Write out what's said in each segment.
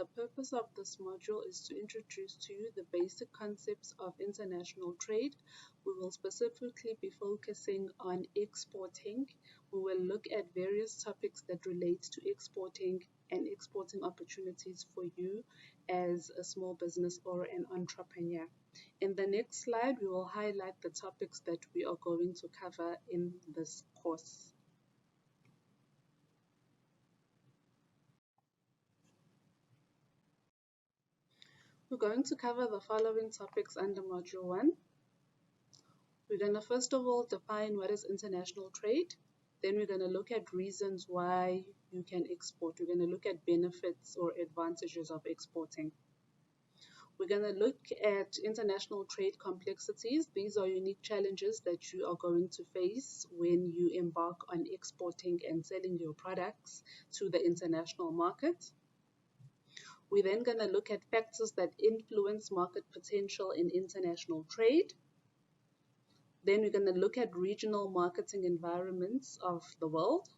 the purpose of this module is to introduce to you the basic concepts of international trade. We will specifically be focusing on exporting. We will look at various topics that relate to exporting and exporting opportunities for you as a small business or an entrepreneur. In the next slide, we will highlight the topics that we are going to cover in this course. We're going to cover the following topics under Module 1. We're going to first of all define what is international trade. Then we're going to look at reasons why you can export. We're going to look at benefits or advantages of exporting. We're going to look at international trade complexities. These are unique challenges that you are going to face when you embark on exporting and selling your products to the international market. We're then going to look at factors that influence market potential in international trade. Then we're going to look at regional marketing environments of the world.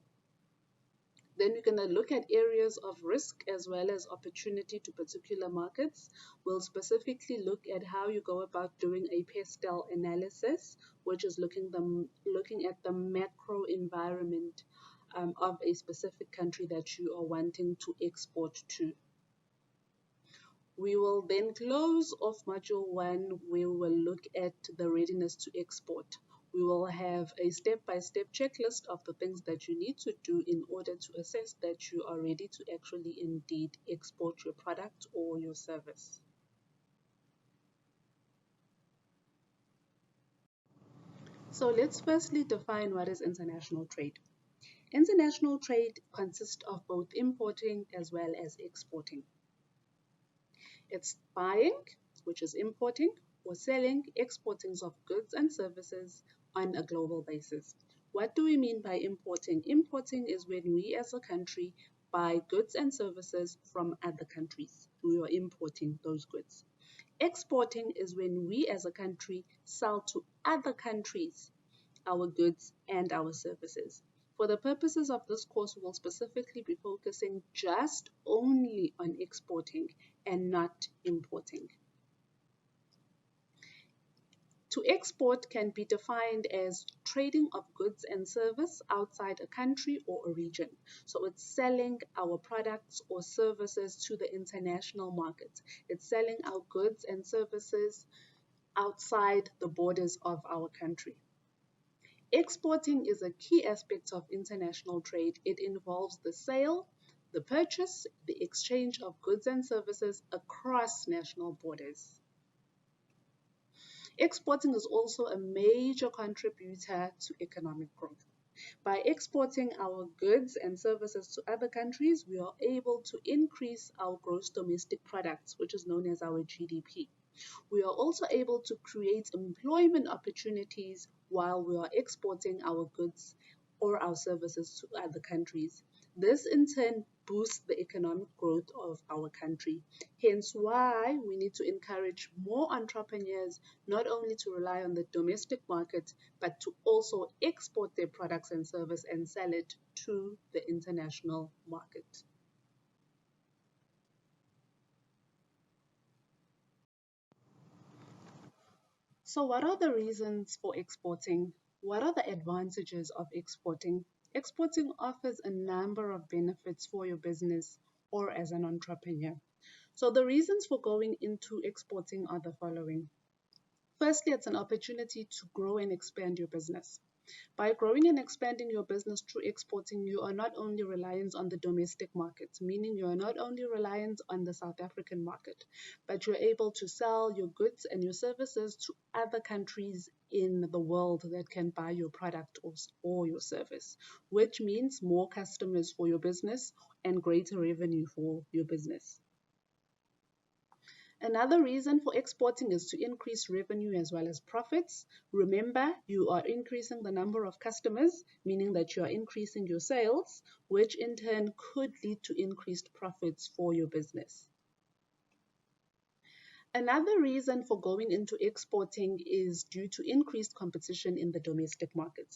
Then we're going to look at areas of risk as well as opportunity to particular markets. We'll specifically look at how you go about doing a PESTLE analysis, which is looking at the macro environment of a specific country that you are wanting to export to. We will then close off Module 1 where we will look at the readiness to export. We will have a step-by-step checklist of the things that you need to do in order to assess that you are ready to actually indeed export your product or your service. So let's firstly define what is international trade. International trade consists of both importing as well as exporting. It's buying, which is importing, or selling, exporting of goods and services on a global basis. What do we mean by importing? Importing is when we as a country buy goods and services from other countries. We are importing those goods. Exporting is when we as a country sell to other countries our goods and our services. For the purposes of this course, we will specifically be focusing just only on exporting and not importing. To export can be defined as trading of goods and service outside a country or a region. So it's selling our products or services to the international market. It's selling our goods and services outside the borders of our country. Exporting is a key aspect of international trade. It involves the sale, the purchase, the exchange of goods and services across national borders. Exporting is also a major contributor to economic growth. By exporting our goods and services to other countries, we are able to increase our gross domestic products, which is known as our GDP. We are also able to create employment opportunities while we are exporting our goods or our services to other countries. This in turn boosts the economic growth of our country. Hence why we need to encourage more entrepreneurs not only to rely on the domestic market, but to also export their products and service and sell it to the international market. So what are the reasons for exporting? What are the advantages of exporting? Exporting offers a number of benefits for your business or as an entrepreneur. So the reasons for going into exporting are the following. Firstly, it's an opportunity to grow and expand your business. By growing and expanding your business through exporting, you are not only reliant on the domestic market, meaning you are not only reliant on the South African market, but you're able to sell your goods and your services to other countries in the world that can buy your product or your service, which means more customers for your business and greater revenue for your business. Another reason for exporting is to increase revenue as well as profits. Remember, you are increasing the number of customers, meaning that you are increasing your sales, which in turn could lead to increased profits for your business. Another reason for going into exporting is due to increased competition in the domestic market.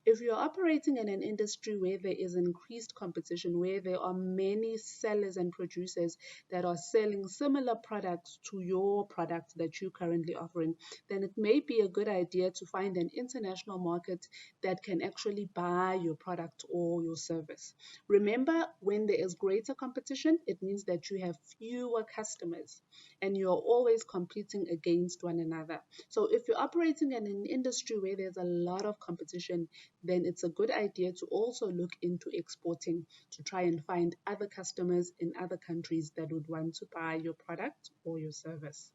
If you're operating in an industry where there is increased competition, where there are many sellers and producers that are selling similar products to your product that you're currently offering, then it may be a good idea to find an international market that can actually buy your product or your service. Remember, when there is greater competition, it means that you have fewer customers and you're always competing against one another. So if you're operating in an industry where there's a lot of competition, then it's a good idea to also look into exporting to try and find other customers in other countries that would want to buy your product or your service.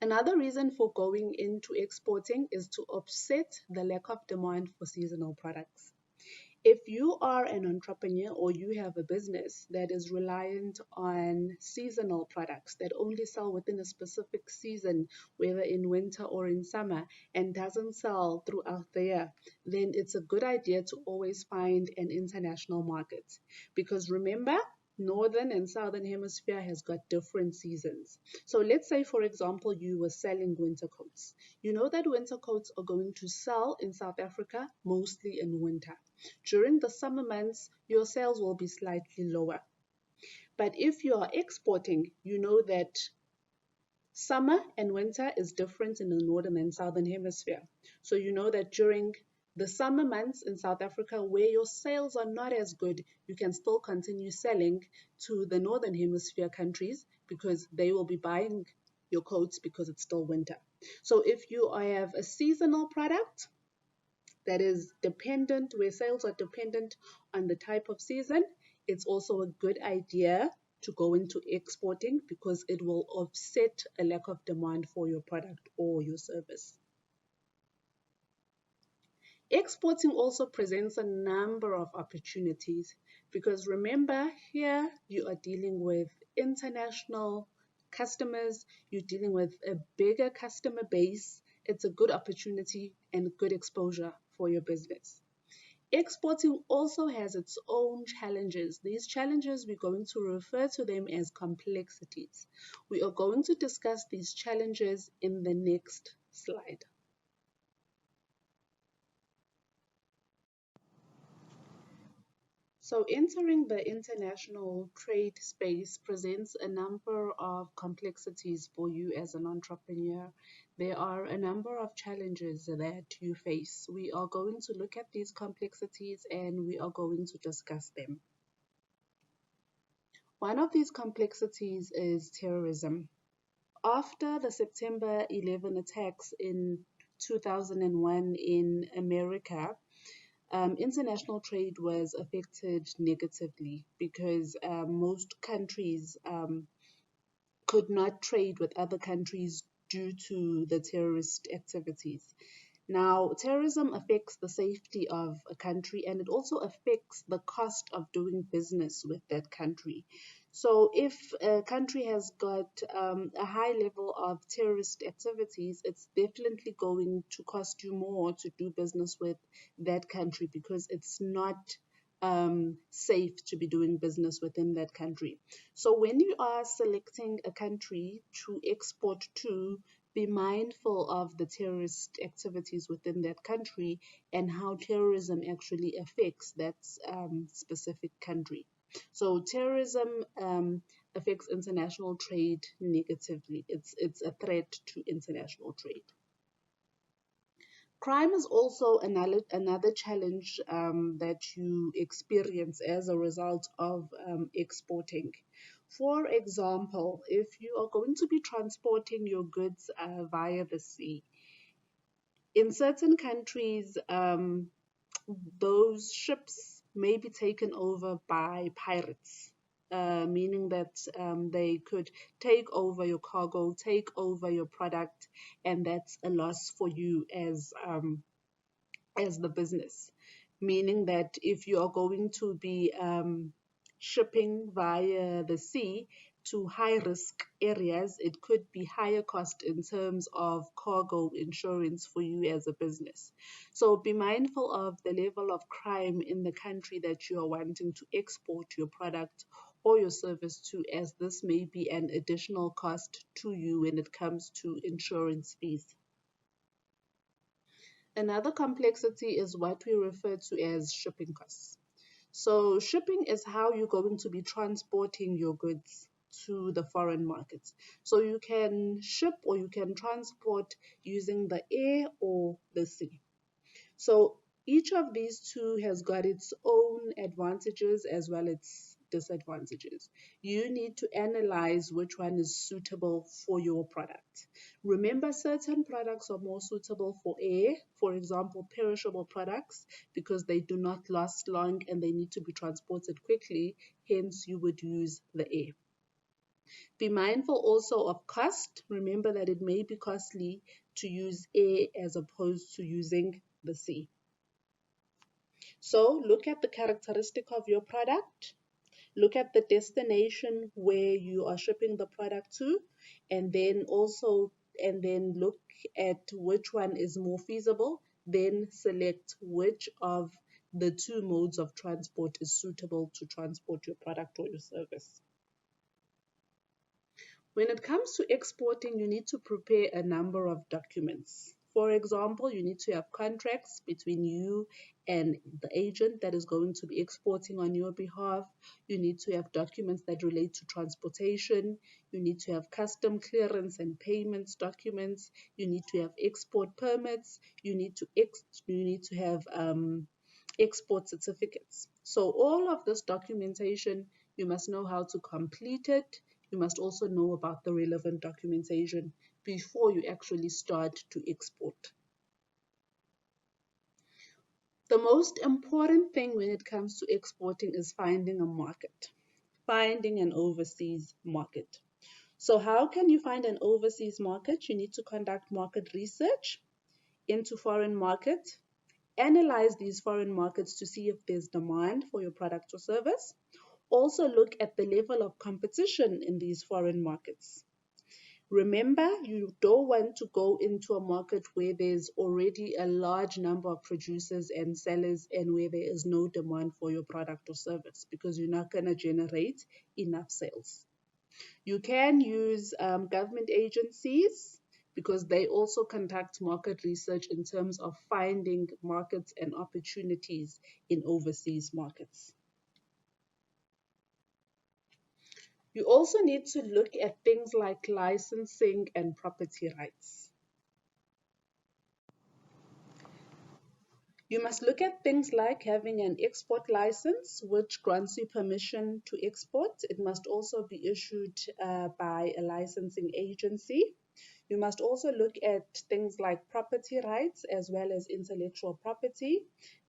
Another reason for going into exporting is to offset the lack of demand for seasonal products. If you are an entrepreneur or you have a business that is reliant on seasonal products that only sell within a specific season, whether in winter or in summer, and doesn't sell throughout the year, then it's a good idea to always find an international market. Because remember, Northern and Southern Hemisphere has got different seasons. So let's say, for example, you were selling winter coats. You know that winter coats are going to sell in South Africa mostly in winter. During the summer months, your sales will be slightly lower. But if you are exporting, you know that summer and winter is different in the Northern and Southern Hemisphere. So you know that during the summer months in South Africa, where your sales are not as good, you can still continue selling to the Northern Hemisphere countries because they will be buying your coats because it's still winter. So if you have a seasonal product that is dependent, where sales are dependent on the type of season, it's also a good idea to go into exporting because it will offset a lack of demand for your product or your service. Exporting also presents a number of opportunities because remember, here you are dealing with international customers, you're dealing with a bigger customer base. It's a good opportunity and good exposure for your business. Exporting also has its own challenges. These challenges, we're going to refer to them as complexities. We are going to discuss these challenges in the next slide. So entering the international trade space presents a number of complexities for you as an entrepreneur. There are a number of challenges that you face. We are going to look at these complexities and we are going to discuss them. One of these complexities is terrorism. After the September 11 attacks in 2001 in America, international trade was affected negatively because most countries could not trade with other countries due to the terrorist activities. Now, terrorism affects the safety of a country and it also affects the cost of doing business with that country. So if a country has got a high level of terrorist activities, it's definitely going to cost you more to do business with that country because it's not safe to be doing business within that country. So when you are selecting a country to export to, be mindful of the terrorist activities within that country and how terrorism actually affects that specific country. So terrorism affects international trade negatively. It's a threat to international trade. Crime is also another challenge that you experience as a result of exporting. For example, if you are going to be transporting your goods via the sea, in certain countries, those ships may be taken over by pirates, meaning that they could take over your cargo, take over your product, and that's a loss for you as the business. Meaning that if you are going to be shipping via the sea to high risk areas, it could be higher cost in terms of cargo insurance for you as a business. So be mindful of the level of crime in the country that you are wanting to export your product or your service to, as this may be an additional cost to you when it comes to insurance fees. Another complexity is what we refer to as shipping costs. So shipping is how you're going to be transporting your goods to the foreign markets. So you can ship or you can transport using the air or the sea. So each of these two has got its own advantages as well as disadvantages. You need to analyze which one is suitable for your product. Remember, certain products are more suitable for air, for example, perishable products, because they do not last long and they need to be transported quickly, hence you would use the air. Be mindful also of cost. Remember that it may be costly to use air as opposed to using the sea. So look at the characteristic of your product, look at the destination where you are shipping the product to, and then look at which one is more feasible, then select which of the two modes of transport is suitable to transport your product or your service. When it comes to exporting, you need to prepare a number of documents. For example, you need to have contracts between you and the agent that is going to be exporting on your behalf. You need to have documents that relate to transportation. You need to have custom clearance and payments documents. You need to have export permits. You need to have export certificates. So all of this documentation, you must know how to complete it. You must also know about the relevant documentation before you actually start to export. The most important thing when it comes to exporting is finding a market, finding an overseas market. So how can you find an overseas market? You need to conduct market research into foreign markets, analyze these foreign markets to see if there's demand for your product or service. Also look at the level of competition in these foreign markets. Remember, you don't want to go into a market where there's already a large number of producers and sellers and where there is no demand for your product or service, because you're not going to generate enough sales. You can use government agencies because they also conduct market research in terms of finding markets and opportunities in overseas markets. You also need to look at things like licensing and property rights. You must look at things like having an export license, which grants you permission to export. It must also be issued by a licensing agency. You must also look at things like property rights as well as intellectual property.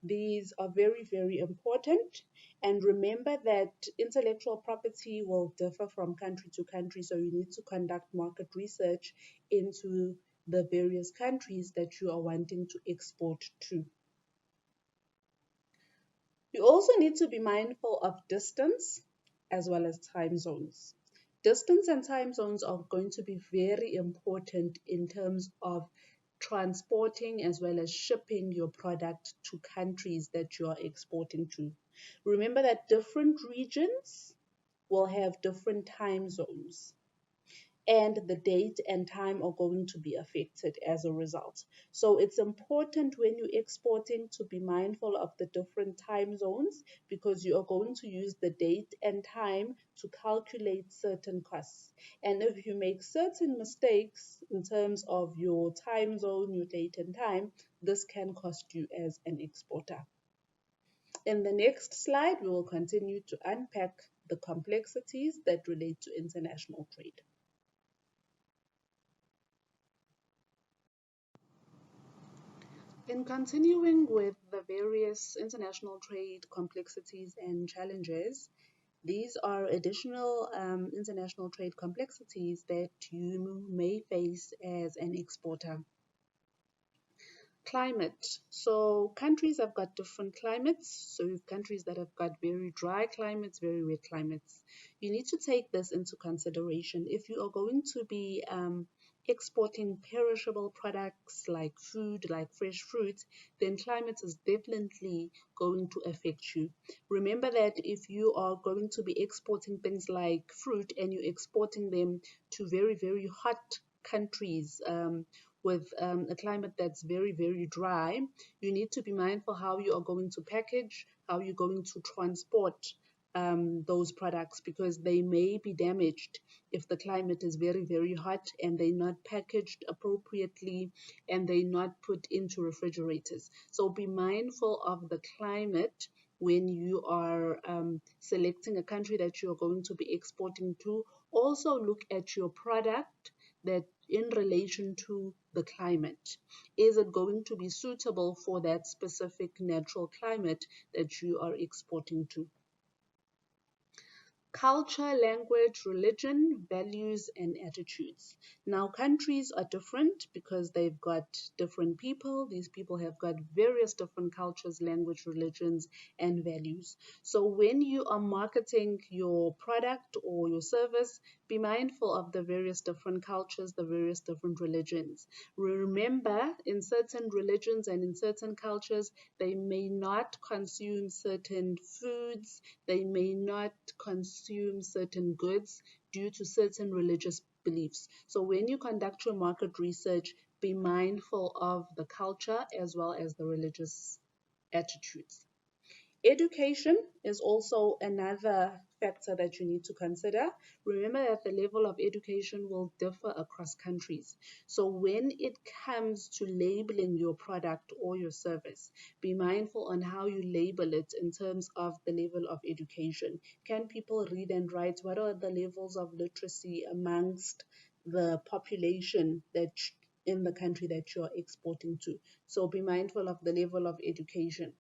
These are very, very important. And remember that intellectual property will differ from country to country, so you need to conduct market research into the various countries that you are wanting to export to. You also need to be mindful of distance as well as time zones. Distance and time zones are going to be very important in terms of transporting as well as shipping your product to countries that you are exporting to. Remember that different regions will have different time zones, and the date and time are going to be affected as a result. So it's important when you're exporting to be mindful of the different time zones, because you are going to use the date and time to calculate certain costs. And if you make certain mistakes in terms of your time zone, your date and time, this can cost you as an exporter. In the next slide, we will continue to unpack the complexities that relate to international trade. In continuing with the various international trade complexities and challenges, these are additional international trade complexities that you may face as an exporter. Climate. So countries have got different climates. So you have countries that have got very dry climates, very wet climates. You need to take this into consideration. If you are going to be exporting perishable products like food, like fresh fruit, then climate is definitely going to affect you. Remember that if you are going to be exporting things like fruit and you're exporting them to very, very hot countries, with a climate that's very, very dry, you need to be mindful how you are going to package, how you're going to transport those products, because they may be damaged if the climate is very, very hot and they're not packaged appropriately and they're not put into refrigerators. So be mindful of the climate when you are selecting a country that you're going to be exporting to. Also look at your product that in relation to the climate. Is it going to be suitable for that specific natural climate that you are exporting to? Culture, language, religion, values, and attitudes. Now, countries are different because they've got different people. These people have got various different cultures, language, religions, and values. So, when you are marketing your product or your service, be mindful of the various different cultures, the various different religions. Remember, in certain religions and in certain cultures, they may not consume certain foods, they may not consume certain goods due to certain religious beliefs. So when you conduct your market research, be mindful of the culture as well as the religious attitudes. Education is also another factor that you need to consider. Remember that the level of education will differ across countries. So when it comes to labeling your product or your service, be mindful on how you label it in terms of the level of education. Can people read and write? What are the levels of literacy amongst the population that in the country that you're exporting to? So be mindful of the level of education.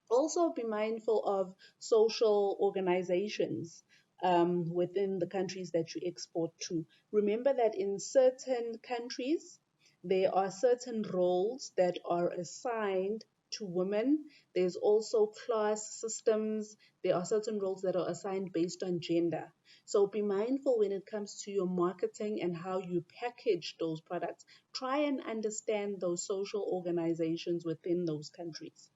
Also be mindful of social organizations within the countries that you export to. Remember that in certain countries, there are certain roles that are assigned to women. There's also class systems. There are certain roles that are assigned based on gender. So be mindful when it comes to your marketing and how you package those products. Try and understand those social organizations within those countries.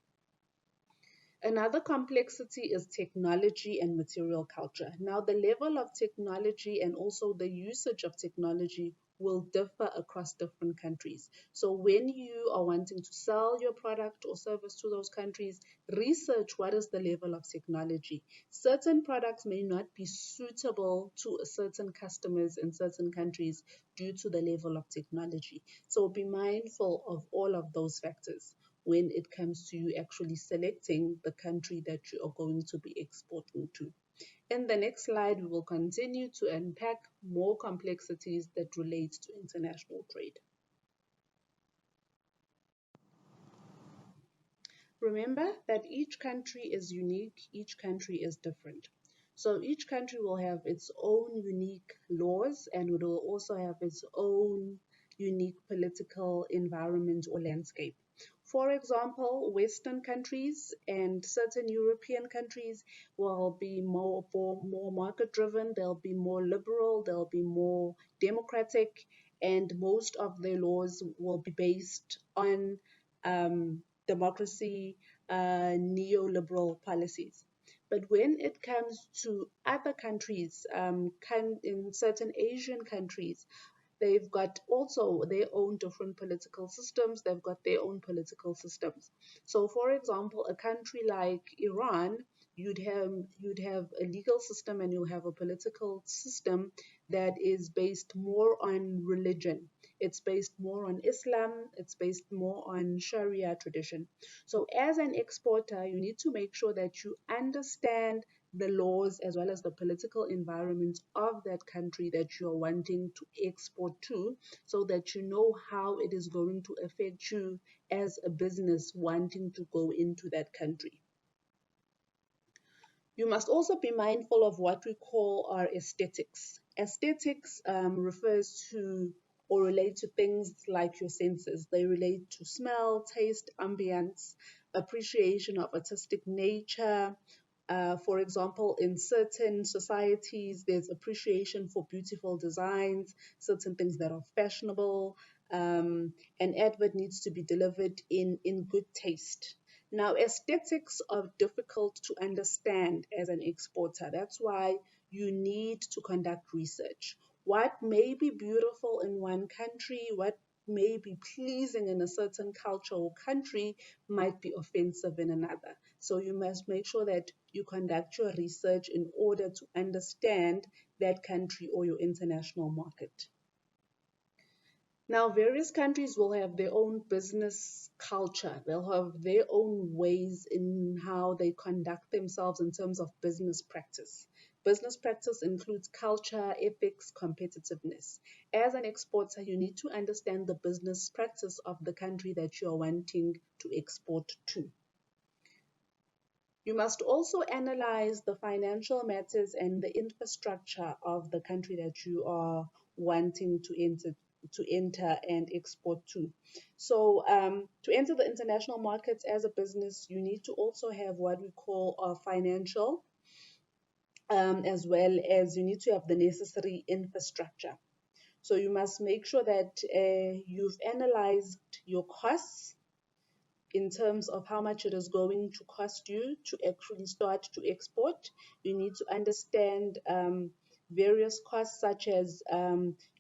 Another complexity is technology and material culture. Now, the level of technology and also the usage of technology will differ across different countries. So, when you are wanting to sell your product or service to those countries, research what is the level of technology. Certain products may not be suitable to certain customers in certain countries due to the level of technology. So, be mindful of all of those factors when it comes to you actually selecting the country that you are going to be exporting to. In the next slide, we will continue to unpack more complexities that relate to international trade. Remember that each country is unique, each country is different. So each country will have its own unique laws and it will also have its own unique political environment or landscape. For example, Western countries and certain European countries will be more market driven, they'll be more liberal, they'll be more democratic, and most of their laws will be based on democracy, neoliberal policies. But when it comes to other countries, in certain Asian countries, they've got also their own different political systems. They've got their own political systems. So, for example, a country like Iran, you'd have a legal system and you have a political system that is based more on religion. It's based more on Islam. It's based more on Sharia tradition. So, as an exporter, you need to make sure that you understand the laws as well as the political environment of that country that you're wanting to export to, so that you know how it is going to affect you as a business wanting to go into that country. You must also be mindful of what we call our aesthetics. Aesthetics refers to or relate to things like your senses. They relate to smell, taste, ambience, appreciation of artistic nature, For example, in certain societies, there's appreciation for beautiful designs, certain things that are fashionable. An advert needs to be delivered in good taste. Now, aesthetics are difficult to understand as an exporter. That's why you need to conduct research. What may be beautiful in one country, what may be pleasing in a certain culture or country, might be offensive in another. So you must make sure that you conduct your research in order to understand that country or your international market. Now, various countries will have their own business culture. They'll have their own ways in how they conduct themselves in terms of business practice. Business practice includes culture, ethics, competitiveness. As an exporter, you need to understand the business practice of the country that you're wanting to export to. You must also analyze the financial matters and the infrastructure of the country that you are wanting to enter and export to. So to enter the international markets as a business, you need to also have what we call a financial, as well as you need to have the necessary infrastructure. So you must make sure that you've analyzed your costs in terms of how much it is going to cost you to actually start to export. You need to understand various costs such as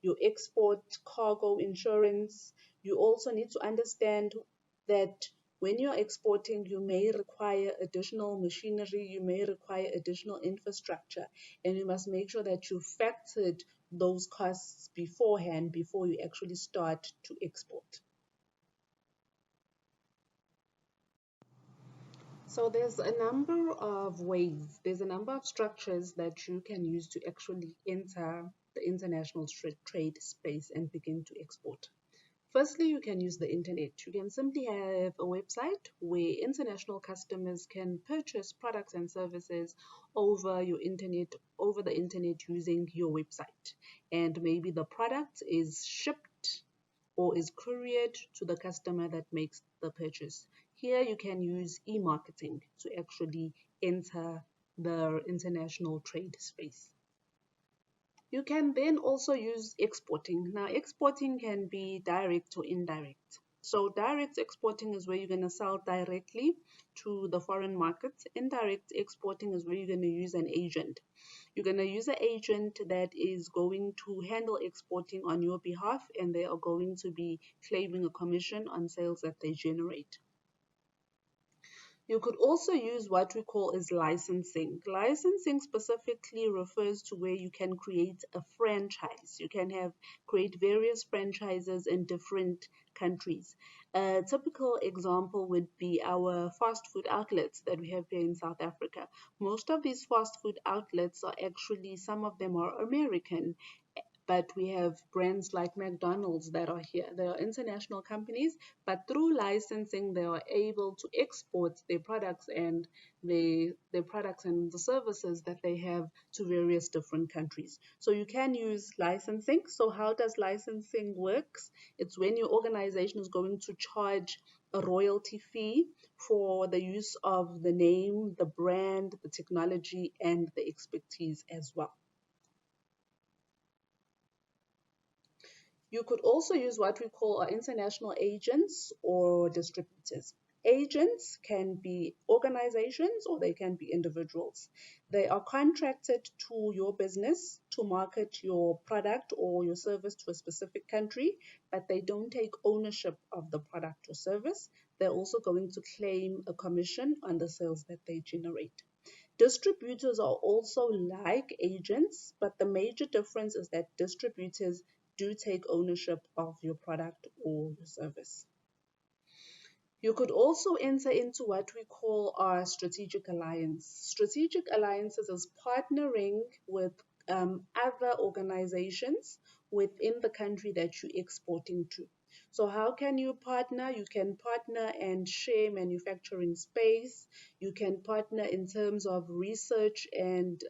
your export cargo insurance. You also need to understand that when you're exporting, you may require additional machinery, you may require additional infrastructure, and you must make sure that you factored those costs beforehand before you actually start to export. So there's a number of ways, there's a number of structures that you can use to actually enter the international trade space and begin to export. Firstly, you can use the internet. You can simply have a website where international customers can purchase products and services over the internet using your website. And maybe the product is shipped or is couriered to the customer that makes the purchase. Here you can use e-marketing to actually enter the international trade space. You can then also use exporting. Now, exporting can be direct or indirect. So direct exporting is where you're going to sell directly to the foreign markets. Indirect exporting is where you're going to use an agent. You're going to use an agent that is going to handle exporting on your behalf, and they are going to be claiming a commission on sales that they generate. You could also use what we call as licensing. Licensing specifically refers to where you can create a franchise. You can create various franchises in different countries. A typical example would be our fast food outlets that we have here in South Africa. Most of these fast food outlets are actually, some of them are American, but we have brands like McDonald's that are here. They are international companies, but through licensing, they are able to export their products and the services that they have to various different countries. So you can use licensing. So how does licensing works? It's when your organization is going to charge a royalty fee for the use of the name, the brand, the technology, and the expertise as well. You could also use what we call our international agents or distributors. Agents can be organizations or they can be individuals. They are contracted to your business to market your product or your service to a specific country, but they don't take ownership of the product or service. They're also going to claim a commission on the sales that they generate. Distributors are also like agents, but the major difference is that distributors do take ownership of your product or your service. You could also enter into what we call our strategic alliance. Strategic alliances is partnering with other organizations within the country that you're exporting to. So how can you partner? You can partner and share manufacturing space. You can partner in terms of research and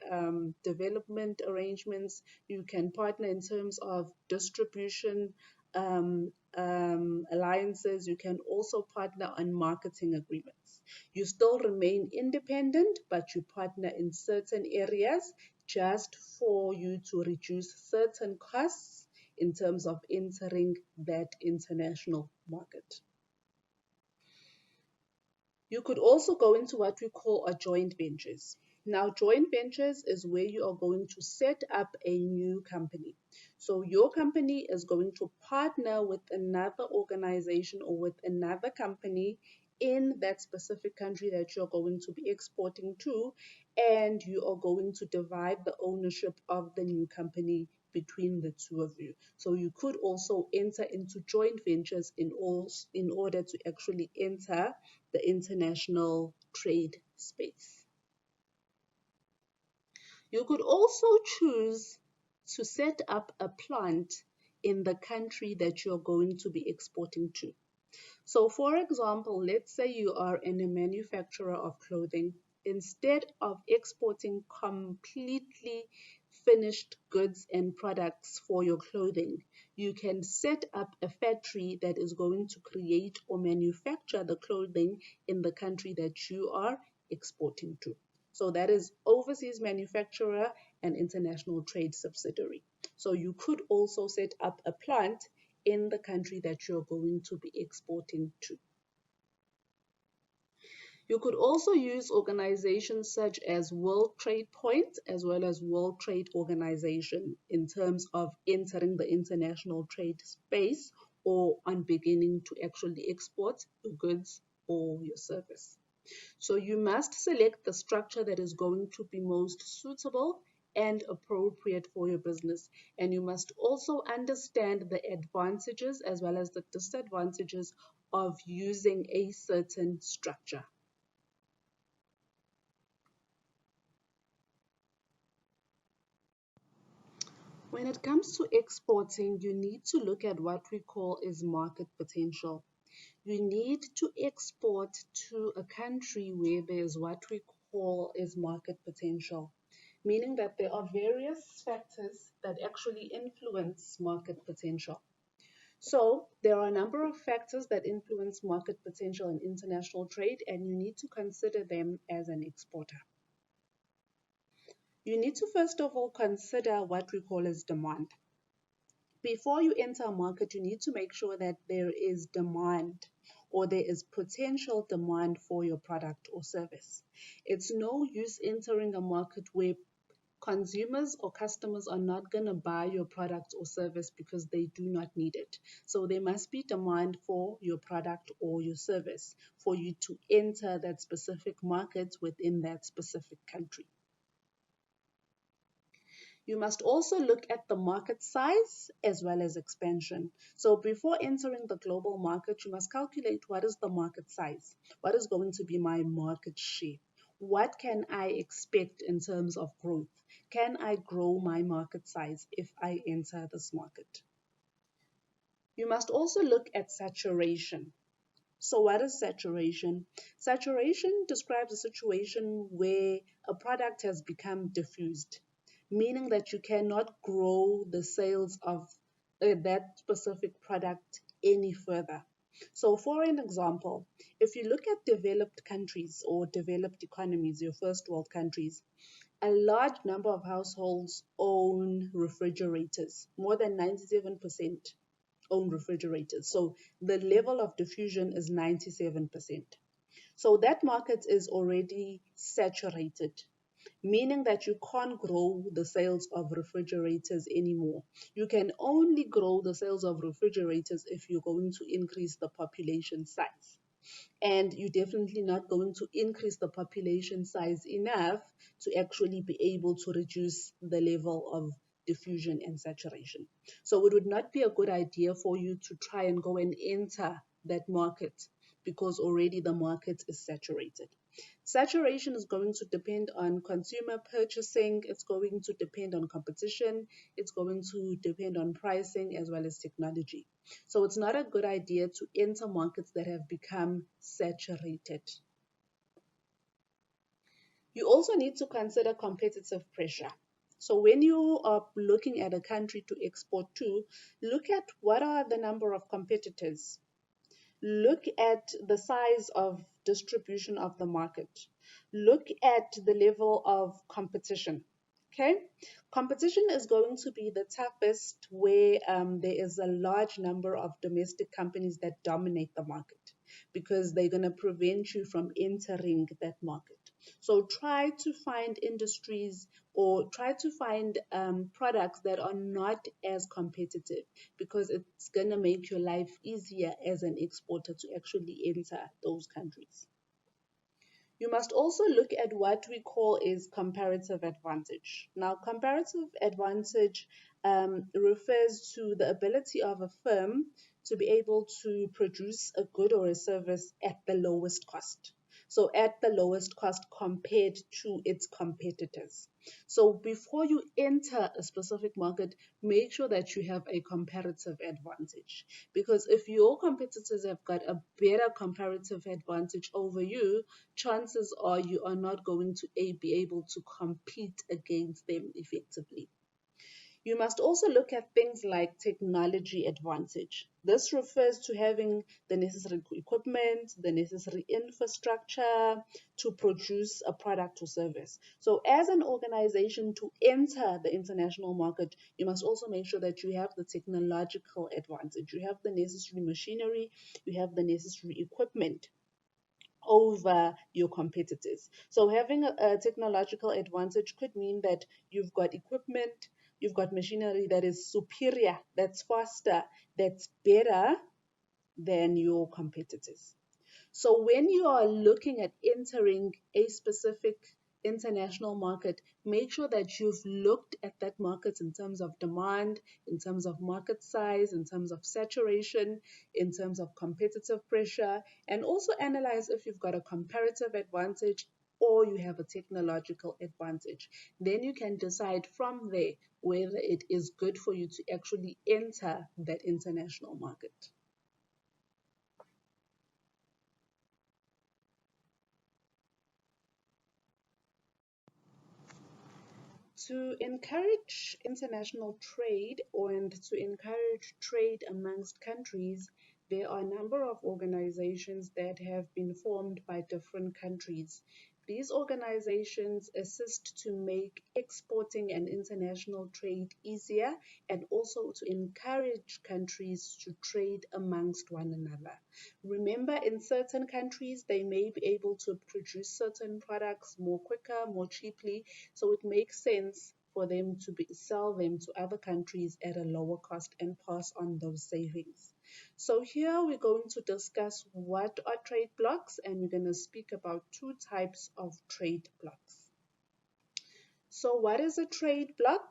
development arrangements. You can partner in terms of distribution alliances. You can also partner on marketing agreements. You still remain independent, but you partner in certain areas just for you to reduce certain costs in terms of entering that international market. You could also go into what we call a joint ventures. Now, joint ventures is where you are going to set up a new company. So your company is going to partner with another organization or with another company in that specific country that you're going to be exporting to, and you are going to divide the ownership of the new company between the two of you. So you could also enter into joint ventures in order to actually enter the international trade space. You could also choose to set up a plant in the country that you're going to be exporting to. So for example, let's say you are a manufacturer of clothing. Instead of exporting completely finished goods and products for your clothing, you can set up a factory that is going to create or manufacture the clothing in the country that you are exporting to. So that is overseas manufacturer and international trade subsidiary. So you could also set up a plant in the country that you're going to be exporting to. You could also use organizations such as World Trade Point as well as World Trade Organization in terms of entering the international trade space or on beginning to actually export your goods or your service. So you must select the structure that is going to be most suitable and appropriate for your business. And you must also understand the advantages as well as the disadvantages of using a certain structure. When it comes to exporting, you need to look at what we call is market potential. You need to export to a country where there's what we call is market potential, meaning that there are various factors that actually influence market potential. So there are a number of factors that influence market potential in international trade, and you need to consider them as an exporter. You need to first of all consider what we call as demand. Before you enter a market, you need to make sure that there is demand or there is potential demand for your product or service. It's no use entering a market where consumers or customers are not going to buy your product or service because they do not need it. So there must be demand for your product or your service for you to enter that specific market within that specific country. You must also look at the market size as well as expansion. So before entering the global market, you must calculate what is the market size, what is going to be my market share, what can I expect in terms of growth, can I grow my market size if I enter this market. You must also look at saturation. So what is saturation? Saturation describes a situation where a product has become diffused, meaning that you cannot grow the sales of that specific product any further. So for an example, if you look at developed countries or developed economies, your first world countries, a large number of households own refrigerators. More than 97% own refrigerators. So the level of diffusion is 97%. So that market is already saturated, meaning that you can't grow the sales of refrigerators anymore. You can only grow the sales of refrigerators if you're going to increase the population size. And you're definitely not going to increase the population size enough to actually be able to reduce the level of diffusion and saturation. So it would not be a good idea for you to try and go and enter that market because already the market is saturated. Saturation is going to depend on consumer purchasing, it's going to depend on competition, it's going to depend on pricing as well as technology. So it's not a good idea to enter markets that have become saturated. You also need to consider competitive pressure. So when you are looking at a country to export to, look at what are the number of competitors. Look at the size of distribution of the market. Look at the level of competition. Okay, competition is going to be the toughest where there is a large number of domestic companies that dominate the market because they're going to prevent you from entering that market. So try to find industries or try to find products that are not as competitive because it's going to make your life easier as an exporter to actually enter those countries. You must also look at what we call is comparative advantage. Now, comparative advantage refers to the ability of a firm to be able to produce a good or a service at the lowest cost. So at the lowest cost compared to its competitors. So before you enter a specific market, make sure that you have a comparative advantage. Because if your competitors have got a better comparative advantage over you, chances are you are not going to be able to compete against them effectively. You must also look at things like technology advantage. This refers to having the necessary equipment, the necessary infrastructure to produce a product or service. So as an organization to enter the international market, you must also make sure that you have the technological advantage. You have the necessary machinery, you have the necessary equipment over your competitors. So having a technological advantage could mean that you've got equipment, you've got machinery that is superior, that's faster, that's better than your competitors. So when you are looking at entering a specific international market, make sure that you've looked at that market in terms of demand, in terms of market size, in terms of saturation, in terms of competitive pressure, and also analyze if you've got a comparative advantage or you have a technological advantage. Then you can decide from there whether it is good for you to actually enter that international market. To encourage international trade and to encourage trade amongst countries, there are a number of organizations that have been formed by different countries. These organizations assist to make exporting and international trade easier and also to encourage countries to trade amongst one another. Remember, in certain countries, they may be able to produce certain products more quicker, more cheaply, so it makes sense for them to sell them to other countries at a lower cost and pass on those savings. So here we're going to discuss what are trade blocks, and we're going to speak about two types of trade blocks. So what is a trade block?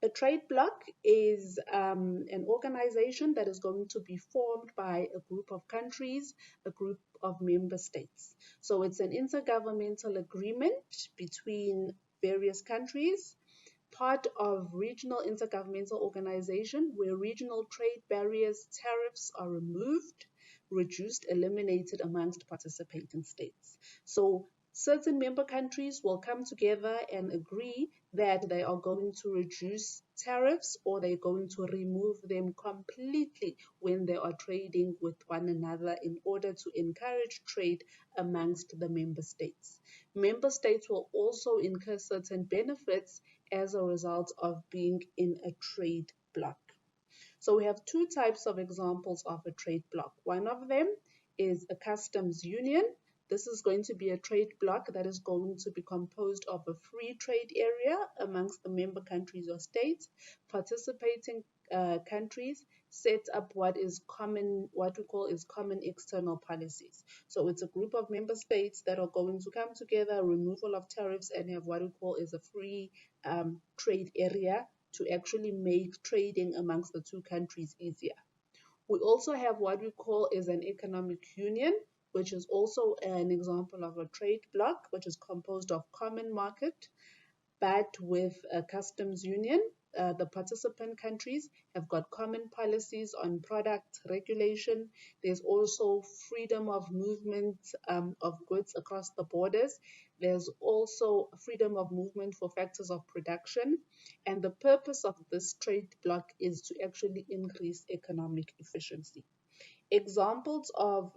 A trade bloc is an organization that is going to be formed by a group of countries, a group of member states. So it's an intergovernmental agreement between various countries, part of regional intergovernmental organization where regional trade barriers, tariffs are removed, reduced, eliminated amongst participating states. So certain member countries will come together and agree that they are going to reduce tariffs or they're going to remove them completely when they are trading with one another in order to encourage trade amongst the member states. Member states will also incur certain benefits as a result of being in a trade bloc. So we have two types of examples of a trade bloc. One of them is a customs union. This is going to be a trade bloc that is going to be composed of a free trade area amongst the member countries or states. Participating countries set up what we call is common external policies. So it's a group of member states that are going to come together, removal of tariffs, and have what we call is a free trade area to actually make trading amongst the two countries easier. We also have what we call is an economic union, which is also an example of a trade bloc, which is composed of common market, but with a customs union. the participant countries have got common policies on product regulation. There's also freedom of movement of goods across the borders. There's also freedom of movement for factors of production. And the purpose of this trade bloc is to actually increase economic efficiency. Examples of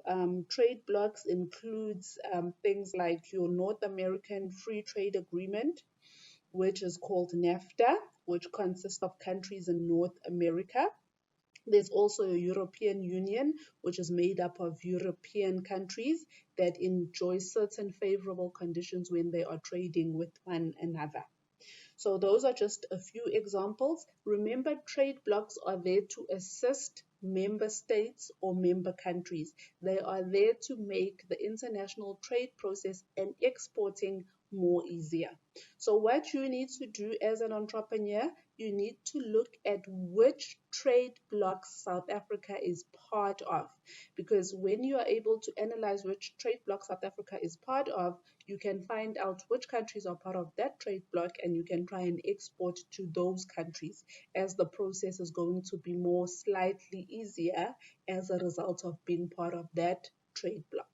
trade blocs includes things like your North American Free Trade Agreement, which is called NAFTA, which consists of countries in North America. There's also a European Union, which is made up of European countries that enjoy certain favorable conditions when they are trading with one another. So those are just a few examples. Remember, trade blocs are there to assist member states or member countries. They are there to make the international trade process and exporting more easier. So what you need to do as an entrepreneur, you need to look at which trade blocs South Africa is part of. Because when you are able to analyze which trade bloc South Africa is part of, you can find out which countries are part of that trade bloc and you can try and export to those countries, as the process is going to be more slightly easier as a result of being part of that trade bloc.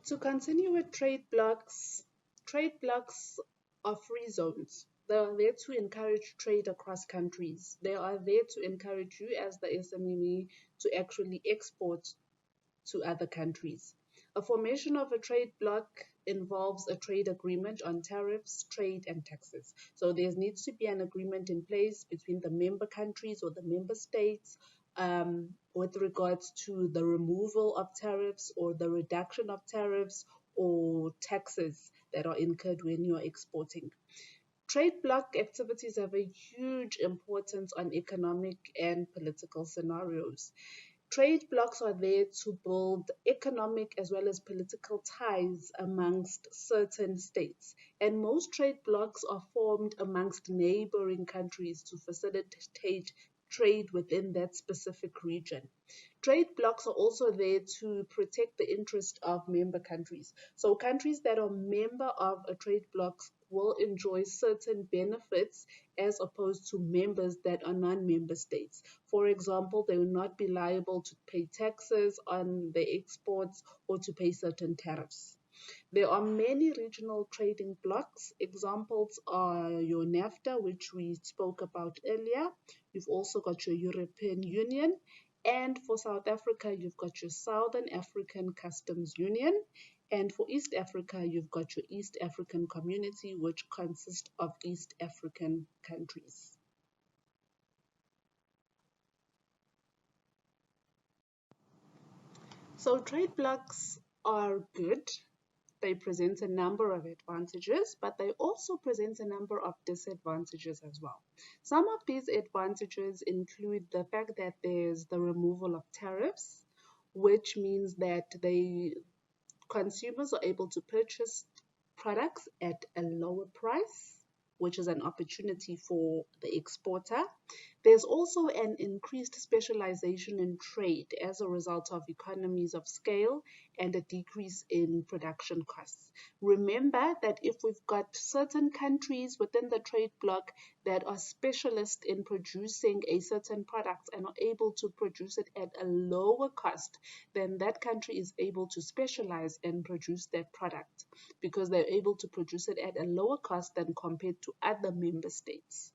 To continue with trade blocs are free zones. They are there to encourage trade across countries. They are there to encourage you as the SME to actually export to other countries. A formation of a trade bloc involves a trade agreement on tariffs, trade, and taxes. So there needs to be an agreement in place between the member countries or the member states with regards to the removal of tariffs or the reduction of tariffs or taxes that are incurred when you are exporting. Trade bloc activities have a huge importance on economic and political scenarios. Trade blocs are there to build economic as well as political ties amongst certain states. And most trade blocs are formed amongst neighboring countries to facilitate trade within that specific region. Trade blocs are also there to protect the interest of member countries. So countries that are member of a trade bloc will enjoy certain benefits as opposed to members that are non-member states. For example, they will not be liable to pay taxes on their exports or to pay certain tariffs. There are many regional trading blocs. Examples are your NAFTA, which we spoke about earlier. You've also got your European Union. And for South Africa, you've got your Southern African Customs Union. And for East Africa, you've got your East African Community, which consists of East African countries. So trade blocs are good. They present a number of advantages, but they also present a number of disadvantages as well. Some of these advantages include the fact that there's the removal of tariffs, which means that consumers are able to purchase products at a lower price, which is an opportunity for the exporter. There's also an increased specialization in trade as a result of economies of scale and a decrease in production costs. Remember that if we've got certain countries within the trade bloc that are specialists in producing a certain product and are able to produce it at a lower cost, then that country is able to specialize and produce that product because they're able to produce it at a lower cost than compared to other member states.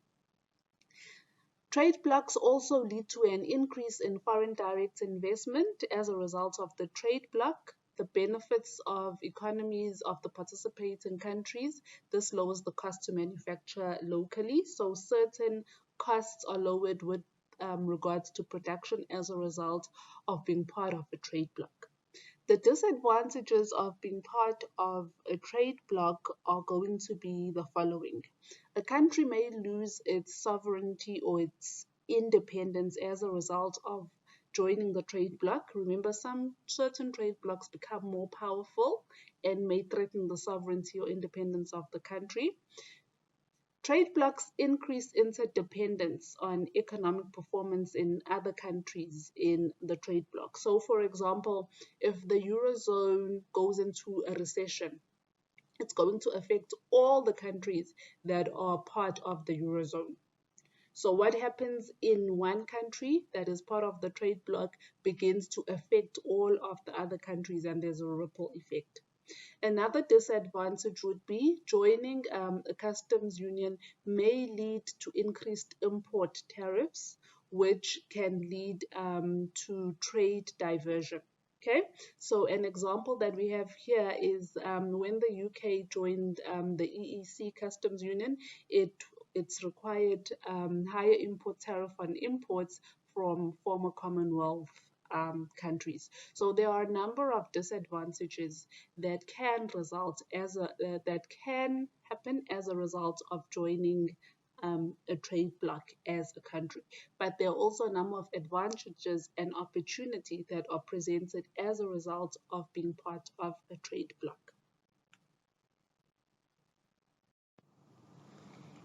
Trade blocs also lead to an increase in foreign direct investment as a result of the trade bloc, the benefits of economies of the participating countries. This lowers the cost to manufacture locally, so certain costs are lowered with regards to production as a result of being part of a trade bloc. The disadvantages of being part of a trade bloc are going to be the following. A country may lose its sovereignty or its independence as a result of joining the trade bloc. Remember, certain trade blocs become more powerful and may threaten the sovereignty or independence of the country. Trade blocs increase interdependence on economic performance in other countries in the trade bloc. So, for example, if the Eurozone goes into a recession, it's going to affect all the countries that are part of the Eurozone. So what happens in one country that is part of the trade bloc begins to affect all of the other countries, and there's a ripple effect. Another disadvantage would be joining a customs union may lead to increased import tariffs, which can lead to trade diversion. Okay, so an example that we have here is when the UK joined the EEC customs union, it's required higher import tariff on imports from former Commonwealth countries. So there are a number of disadvantages that can result that can happen as a result of joining a trade bloc as a country. But there are also a number of advantages and opportunity that are presented as a result of being part of a trade bloc.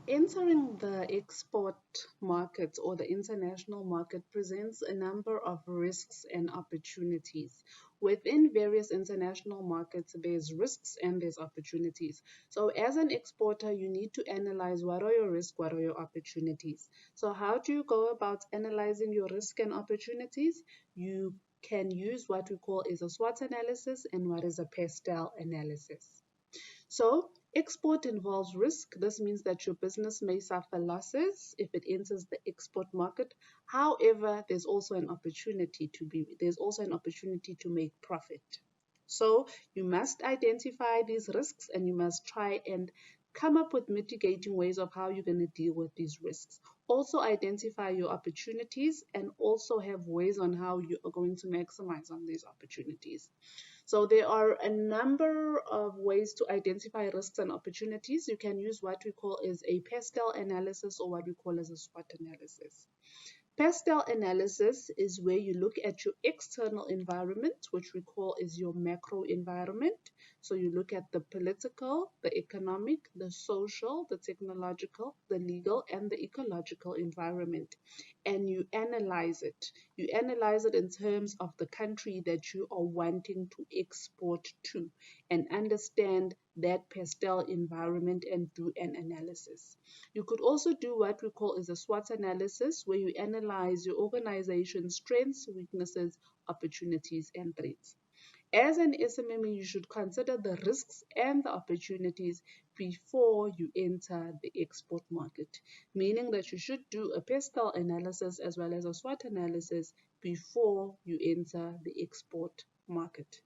Entering the export market or the international market presents a number of risks and opportunities. Within various international markets, there's risks and there's opportunities. So as an exporter, you need to analyze what are your risks, what are your opportunities. So how do you go about analyzing your risk and opportunities? You can use what we call is a SWOT analysis and what is a PESTLE analysis. So export involves risk. This means that your business may suffer losses if it enters the export market. However, there's also an opportunity to make profit. So you must identify these risks and you must try and come up with mitigating ways of how you're going to deal with these risks. Also identify your opportunities and also have ways on how you are going to maximize on these opportunities. So there are a number of ways to identify risks and opportunities. You can use what we call is a PESTLE analysis or what we call as a SWOT analysis. PESTLE analysis is where you look at your external environment, which we call is your macro environment. So you look at the political, the economic, the social, the technological, the legal, and the ecological environment. And you analyze it. You analyze it in terms of the country that you are wanting to export to and understand that PESTLE environment and do an analysis. You could also do what we call is a SWOT analysis, where you analyze your organization's strengths, weaknesses, opportunities, and threats. As an SMME, you should consider the risks and the opportunities before you enter the export market, meaning that you should do a PESTLE analysis as well as a SWOT analysis before you enter the export market.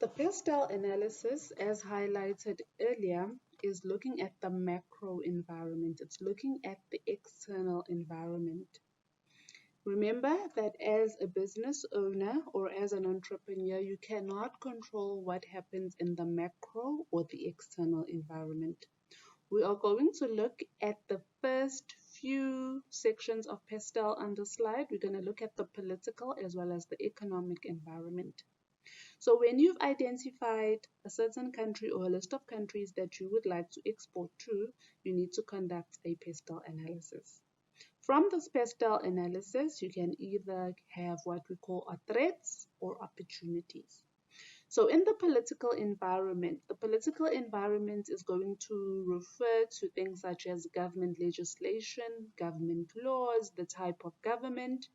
The PESTLE analysis, as highlighted earlier, is looking at the macro environment. It's looking at the external environment. Remember that as a business owner or as an entrepreneur, you cannot control what happens in the macro or the external environment. We are going to look at the first few sections of PESTLE on the slide. We're going to look at the political as well as the economic environment. So when you've identified a certain country or a list of countries that you would like to export to, you need to conduct a PESTLE analysis. From this PESTLE analysis, you can either have what we call threats or opportunities. So in the political environment is going to refer to things such as government legislation, government laws, the type of government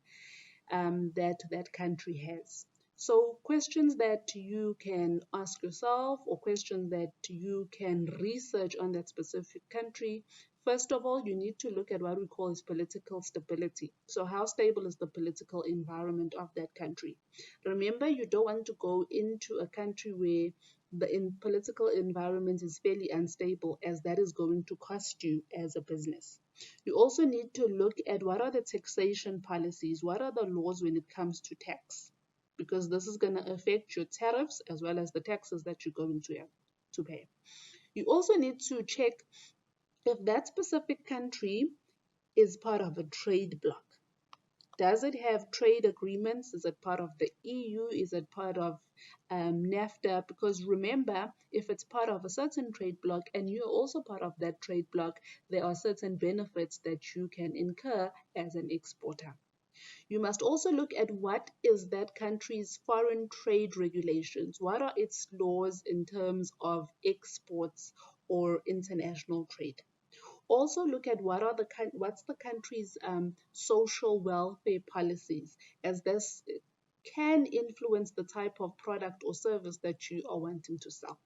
that country has. So questions that you can ask yourself or questions that you can research on that specific country. First of all, you need to look at what we call is political stability. So how stable is the political environment of that country? Remember, you don't want to go into a country where the political environment is fairly unstable, as that is going to cost you as a business. You also need to look at what are the taxation policies, what are the laws when it comes to tax, because this is going to affect your tariffs as well as the taxes that you're going to have to pay. You also need to check if that specific country is part of a trade bloc. Does it have trade agreements? Is it part of the EU? Is it part of NAFTA? Because remember, if it's part of a certain trade bloc and you're also part of that trade bloc, there are certain benefits that you can incur as an exporter. You must also look at what is that country's foreign trade regulations. What are its laws in terms of exports or international trade? Also look at what's the country's social welfare policies, as this can influence the type of product or service that you are wanting to sell.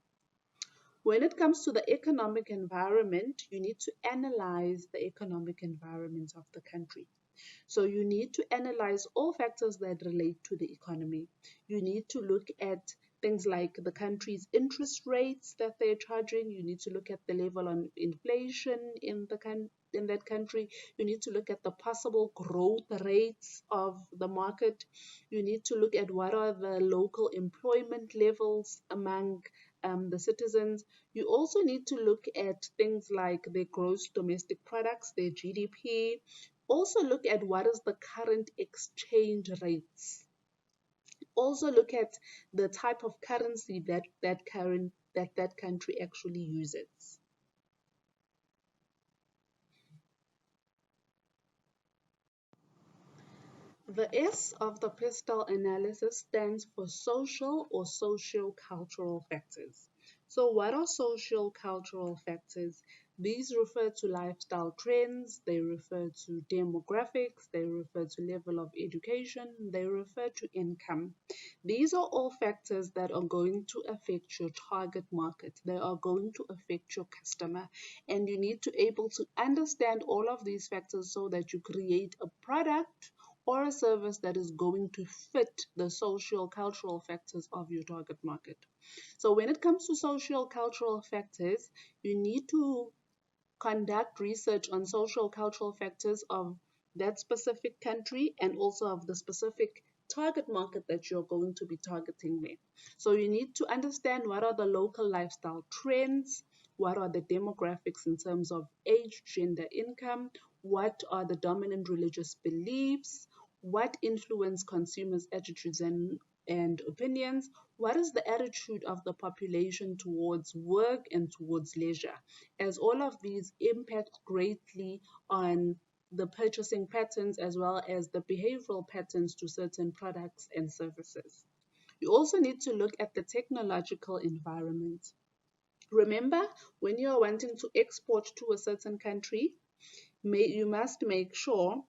When it comes to the economic environment, you need to analyze the economic environment of the country. So you need to analyze all factors that relate to the economy. You need to look at things like the country's interest rates that they're charging. You need to look at the level of inflation in that country. You need to look at the possible growth rates of the market. You need to look at what are the local employment levels among the citizens. You also need to look at things like their gross domestic products, their GDP. Also look at what is the current exchange rates. Also look at the type of currency that country actually uses. The S of the PESTLE analysis stands for social or socio-cultural factors. So what are social-cultural factors? These refer to lifestyle trends, they refer to demographics, they refer to level of education, they refer to income. These are all factors that are going to affect your target market. They are going to affect your customer. And you need to be able to understand all of these factors so that you create a product or a service that is going to fit the social cultural factors of your target market. So when it comes to social cultural factors, you need to conduct research on social cultural factors of that specific country and also of the specific target market that you're going to be targeting there. So you need to understand what are the local lifestyle trends, what are the demographics in terms of age, gender, income, what are the dominant religious beliefs, what influence consumers' attitudes and opinions, what is the attitude of the population towards work and towards leisure, as all of these impact greatly on the purchasing patterns as well as the behavioral patterns to certain products and services. You also need to look at the technological environment. Remember, when you are wanting to export to a certain country, you must make sure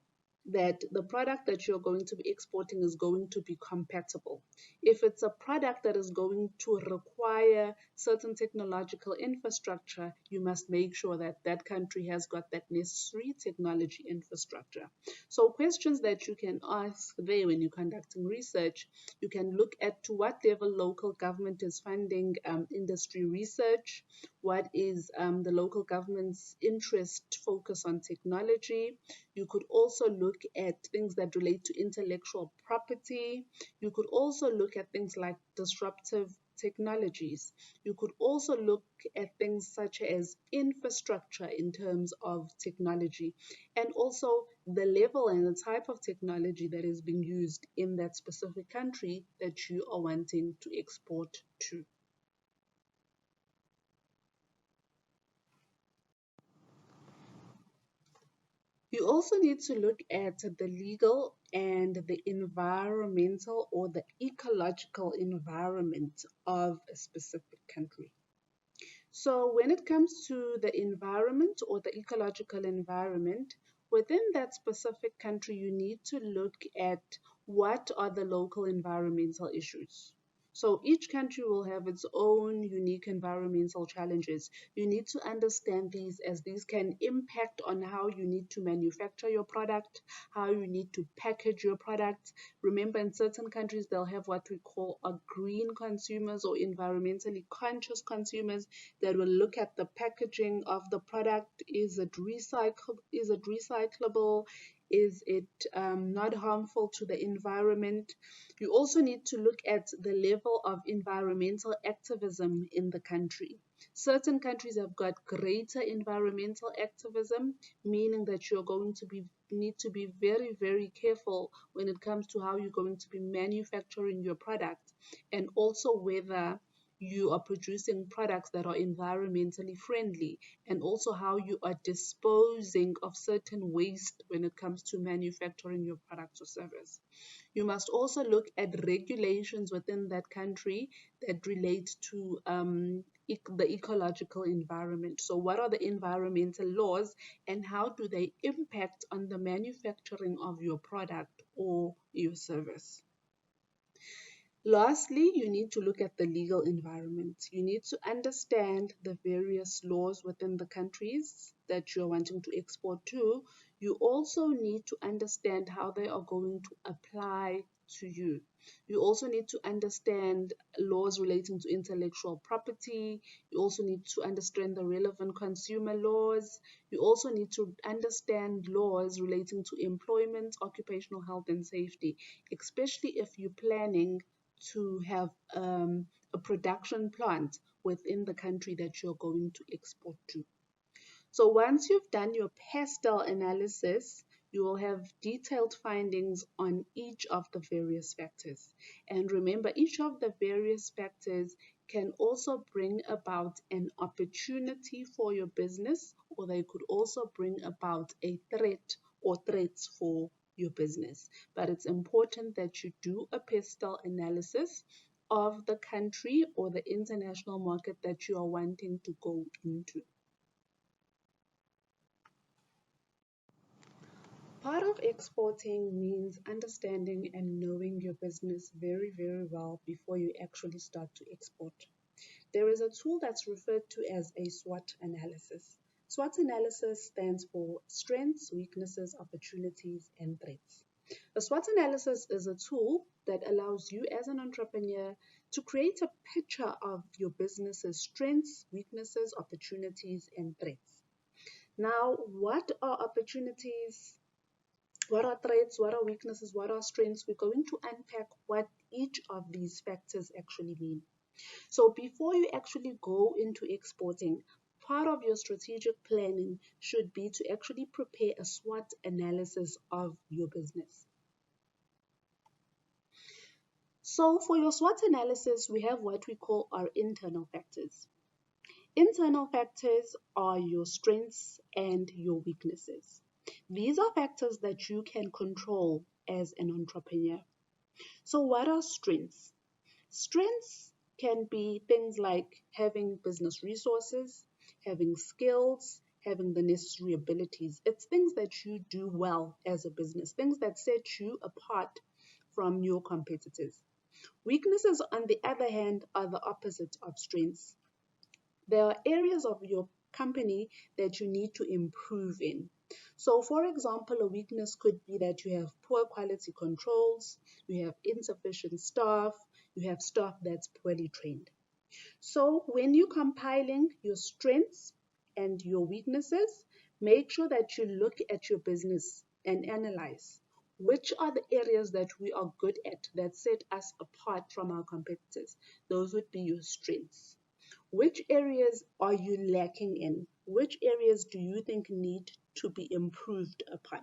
that the product that you're going to be exporting is going to be compatible. If it's a product that is going to require certain technological infrastructure, you must make sure that that country has got that necessary technology infrastructure. So questions that you can ask there when you're conducting research, you can look at to what level local government is funding industry research, what is the local government's interest focus on technology. You could also look at things that relate to intellectual property. You could also look at things like disruptive technologies. You could also look at things such as infrastructure in terms of technology, and also the level and the type of technology that is being used in that specific country that you are wanting to export to. You also need to look at the legal and the environmental or the ecological environment of a specific country. So when it comes to the environment or the ecological environment, within that specific country, you need to look at what are the local environmental issues. So each country will have its own unique environmental challenges. You need to understand these, as these can impact on how you need to manufacture your product, how you need to package your product. Remember, in certain countries, they'll have what we call a green consumers or environmentally conscious consumers that will look at the packaging of the product. Is it recyclable? Is it not harmful to the environment? You also need to look at the level of environmental activism in the country. Certain countries have got greater environmental activism, meaning that you're going to need to be very, very careful when it comes to how you're going to be manufacturing your product, and also whether you are producing products that are environmentally friendly, and also how you are disposing of certain waste when it comes to manufacturing your product or service. You must also look at regulations within that country that relate to the ecological environment. So what are the environmental laws and how do they impact on the manufacturing of your product or your service? Lastly, you need to look at the legal environment. You need to understand the various laws within the countries that you're wanting to export to. You also need to understand how they are going to apply to you. You also need to understand laws relating to intellectual property. You also need to understand the relevant consumer laws. You also need to understand laws relating to employment, occupational health, and safety, especially if you're planning to have a production plant within the country that you're going to export to. So once you've done your PESTLE analysis, you will have detailed findings on each of the various factors. And remember, each of the various factors can also bring about an opportunity for your business, or they could also bring about a threat or threats for your business. But it's important that you do a PESTLE analysis of the country or the international market that you are wanting to go into. Part of exporting means understanding and knowing your business very, very well before you actually start to export. There is a tool that's referred to as a SWOT analysis. SWOT analysis stands for strengths, weaknesses, opportunities, and threats. A SWOT analysis is a tool that allows you as an entrepreneur to create a picture of your business's strengths, weaknesses, opportunities, and threats. Now, what are opportunities? What are threats? What are weaknesses? What are strengths? We're going to unpack what each of these factors actually mean. So before you actually go into exporting, part of your strategic planning should be to actually prepare a SWOT analysis of your business. So for your SWOT analysis, we have what we call our internal factors. Internal factors are your strengths and your weaknesses. These are factors that you can control as an entrepreneur. So what are strengths? Strengths can be things like having business resources, having skills, having the necessary abilities. It's things that you do well as a business, things that set you apart from your competitors. Weaknesses, on the other hand, are the opposite of strengths. There are areas of your company that you need to improve in. So, for example, a weakness could be that you have poor quality controls, you have insufficient staff, you have staff that's poorly trained. So, when you're compiling your strengths and your weaknesses, make sure that you look at your business and analyze which are the areas that we are good at that set us apart from our competitors. Those would be your strengths. Which areas are you lacking in? Which areas do you think need to be improved upon?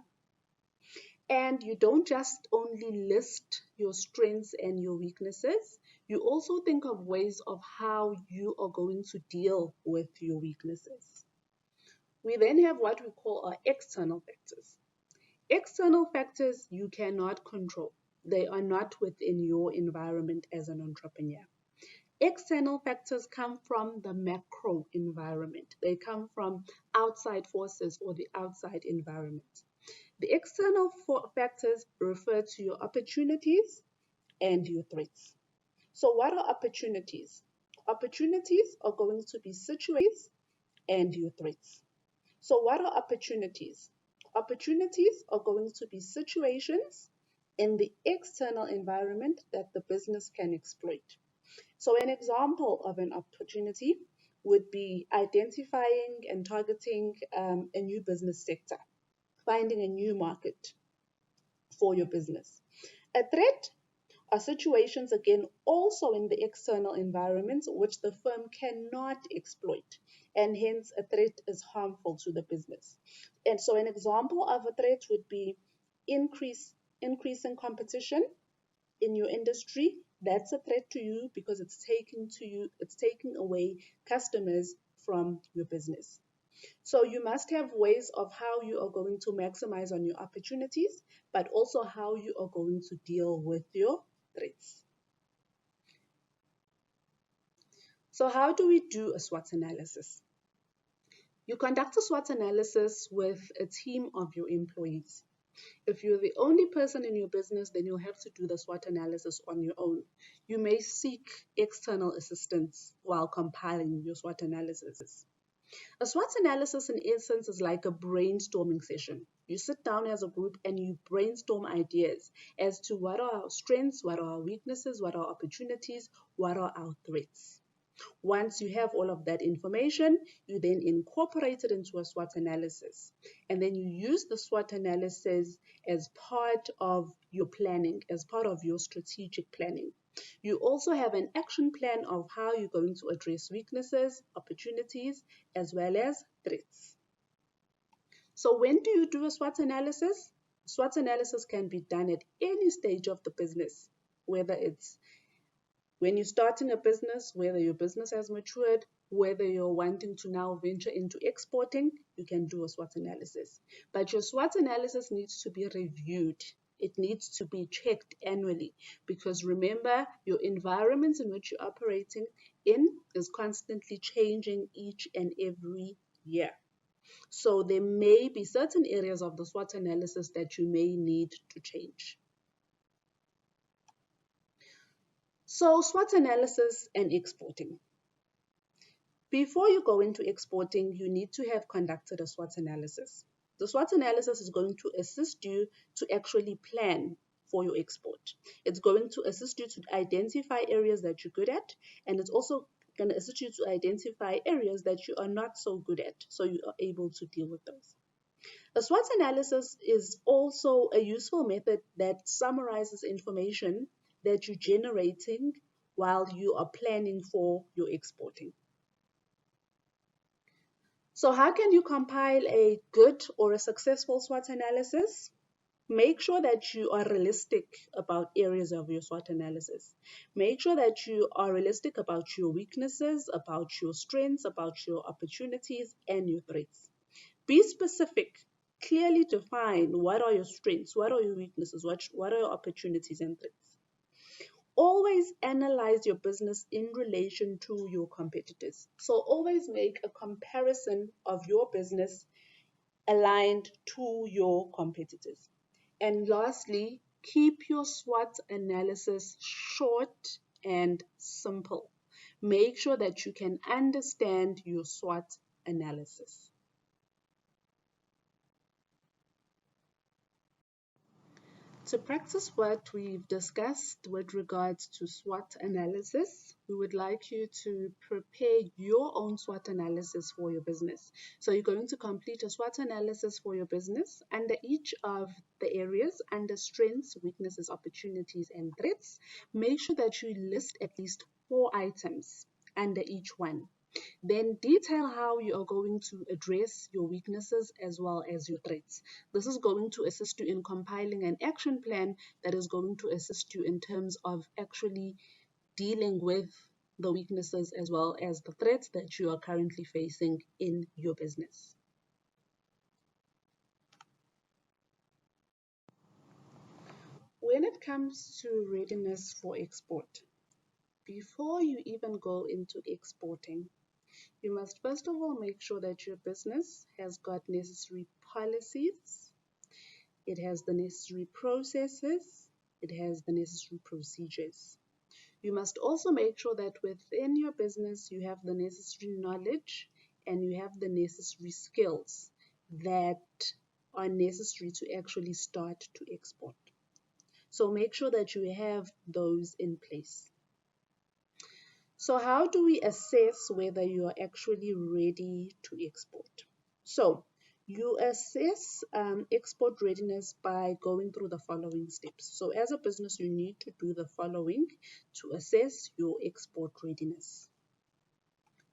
And you don't just only list your strengths and your weaknesses, you also think of ways of how you are going to deal with your weaknesses. We then have what we call our external factors. External factors you cannot control. They are not within your environment as an entrepreneur. External factors come from the macro environment. They come from outside forces or the outside environment. The external factors refer to your opportunities and your threats. So what are opportunities? Opportunities are going to be situations and your threats. So what are opportunities? Opportunities are going to be situations in the external environment that the business can exploit. So an example of an opportunity would be identifying and targeting a new business sector, finding a new market for your business. A threat are situations, again, also in the external environment which the firm cannot exploit, and hence a threat is harmful to the business. And so an example of a threat would be increasing competition in your industry. That's a threat to you because it's taking away customers from your business. So you must have ways of how you are going to maximize on your opportunities, but also how you are going to deal with your threats. So how do we do a SWOT analysis? You conduct a SWOT analysis with a team of your employees. If you're the only person in your business, then you'll have to do the SWOT analysis on your own. You may seek external assistance while compiling your SWOT analysis. A SWOT analysis, in essence, is like a brainstorming session. You sit down as a group and you brainstorm ideas as to what are our strengths, what are our weaknesses, what are our opportunities, what are our threats. Once you have all of that information, you then incorporate it into a SWOT analysis. And then you use the SWOT analysis as part of your planning, as part of your strategic planning. You also have an action plan of how you're going to address weaknesses, opportunities, as well as threats. So when do you do a SWOT analysis? SWOT analysis can be done at any stage of the business, whether it's when you're starting a business, whether your business has matured, whether you're wanting to now venture into exporting, you can do a SWOT analysis. But your SWOT analysis needs to be reviewed. It needs to be checked annually because remember, your environment in which you're operating in is constantly changing each and every year. So there may be certain areas of the SWOT analysis that you may need to change. So SWOT analysis and exporting. Before you go into exporting, you need to have conducted a SWOT analysis. The SWOT analysis is going to assist you to actually plan for your export. It's going to assist you to identify areas that you're good at, and it's also going to assist you to identify areas that you are not so good at, so you are able to deal with those. A SWOT analysis is also a useful method that summarizes information that you're generating while you are planning for your exporting. So how can you compile a good or a successful SWOT analysis? Make sure that you are realistic about areas of your SWOT analysis. Make sure that you are realistic about your weaknesses, about your strengths, about your opportunities, and your threats. Be specific. Clearly define what are your strengths, what are your weaknesses, what are your opportunities and threats. Always analyze your business in relation to your competitors. So always make a comparison of your business aligned to your competitors. And lastly, keep your SWOT analysis short and simple. Make sure that you can understand your SWOT analysis. To practice what we've discussed with regards to SWOT analysis, we would like you to prepare your own SWOT analysis for your business. So you're going to complete a SWOT analysis for your business under each of the areas under strengths, weaknesses, opportunities, and threats. Make sure that you list at least 4 items under each one. Then detail how you are going to address your weaknesses as well as your threats. This is going to assist you in compiling an action plan that is going to assist you in terms of actually dealing with the weaknesses as well as the threats that you are currently facing in your business. When it comes to readiness for export, before you even go into exporting, you must first of all make sure that your business has got necessary policies, it has the necessary processes, it has the necessary procedures. You must also make sure that within your business you have the necessary knowledge and you have the necessary skills that are necessary to actually start to export. So make sure that you have those in place. So how do we assess whether you are actually ready to export? So you assess export readiness by going through the following steps. So as a business, you need to do the following to assess your export readiness.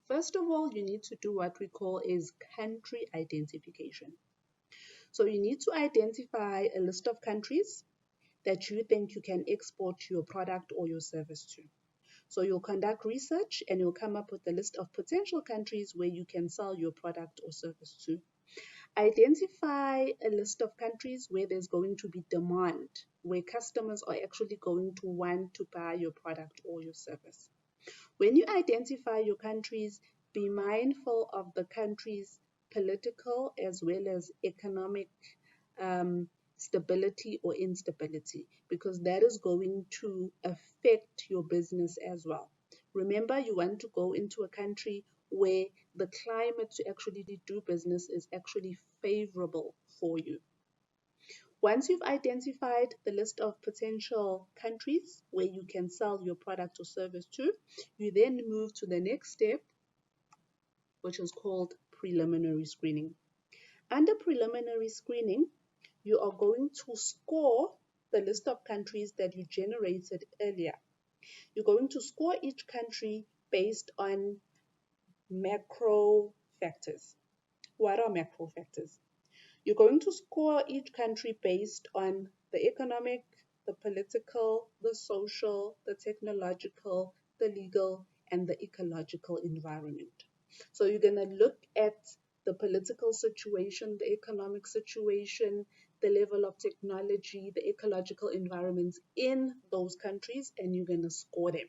First of all, you need to do what we call is country identification. So you need to identify a list of countries that you think you can export your product or your service to. So you'll conduct research and you'll come up with a list of potential countries where you can sell your product or service to. Identify a list of countries where there's going to be demand, where customers are actually going to want to buy your product or your service. When you identify your countries, be mindful of the country's political as well as economic stability or instability, because that is going to affect your business as well. Remember, you want to go into a country where the climate to actually do business is actually favorable for you. Once you've identified the list of potential countries where you can sell your product or service to, you then move to the next step, which is called preliminary screening. Under preliminary screening, you are going to score the list of countries that you generated earlier. You're going to score each country based on macro factors. What are macro factors? You're going to score each country based on the economic, the political, the social, the technological, the legal, and the ecological environment. So you're going to look at the political situation, the economic situation, the level of technology, the ecological environments in those countries, and you're going to score them.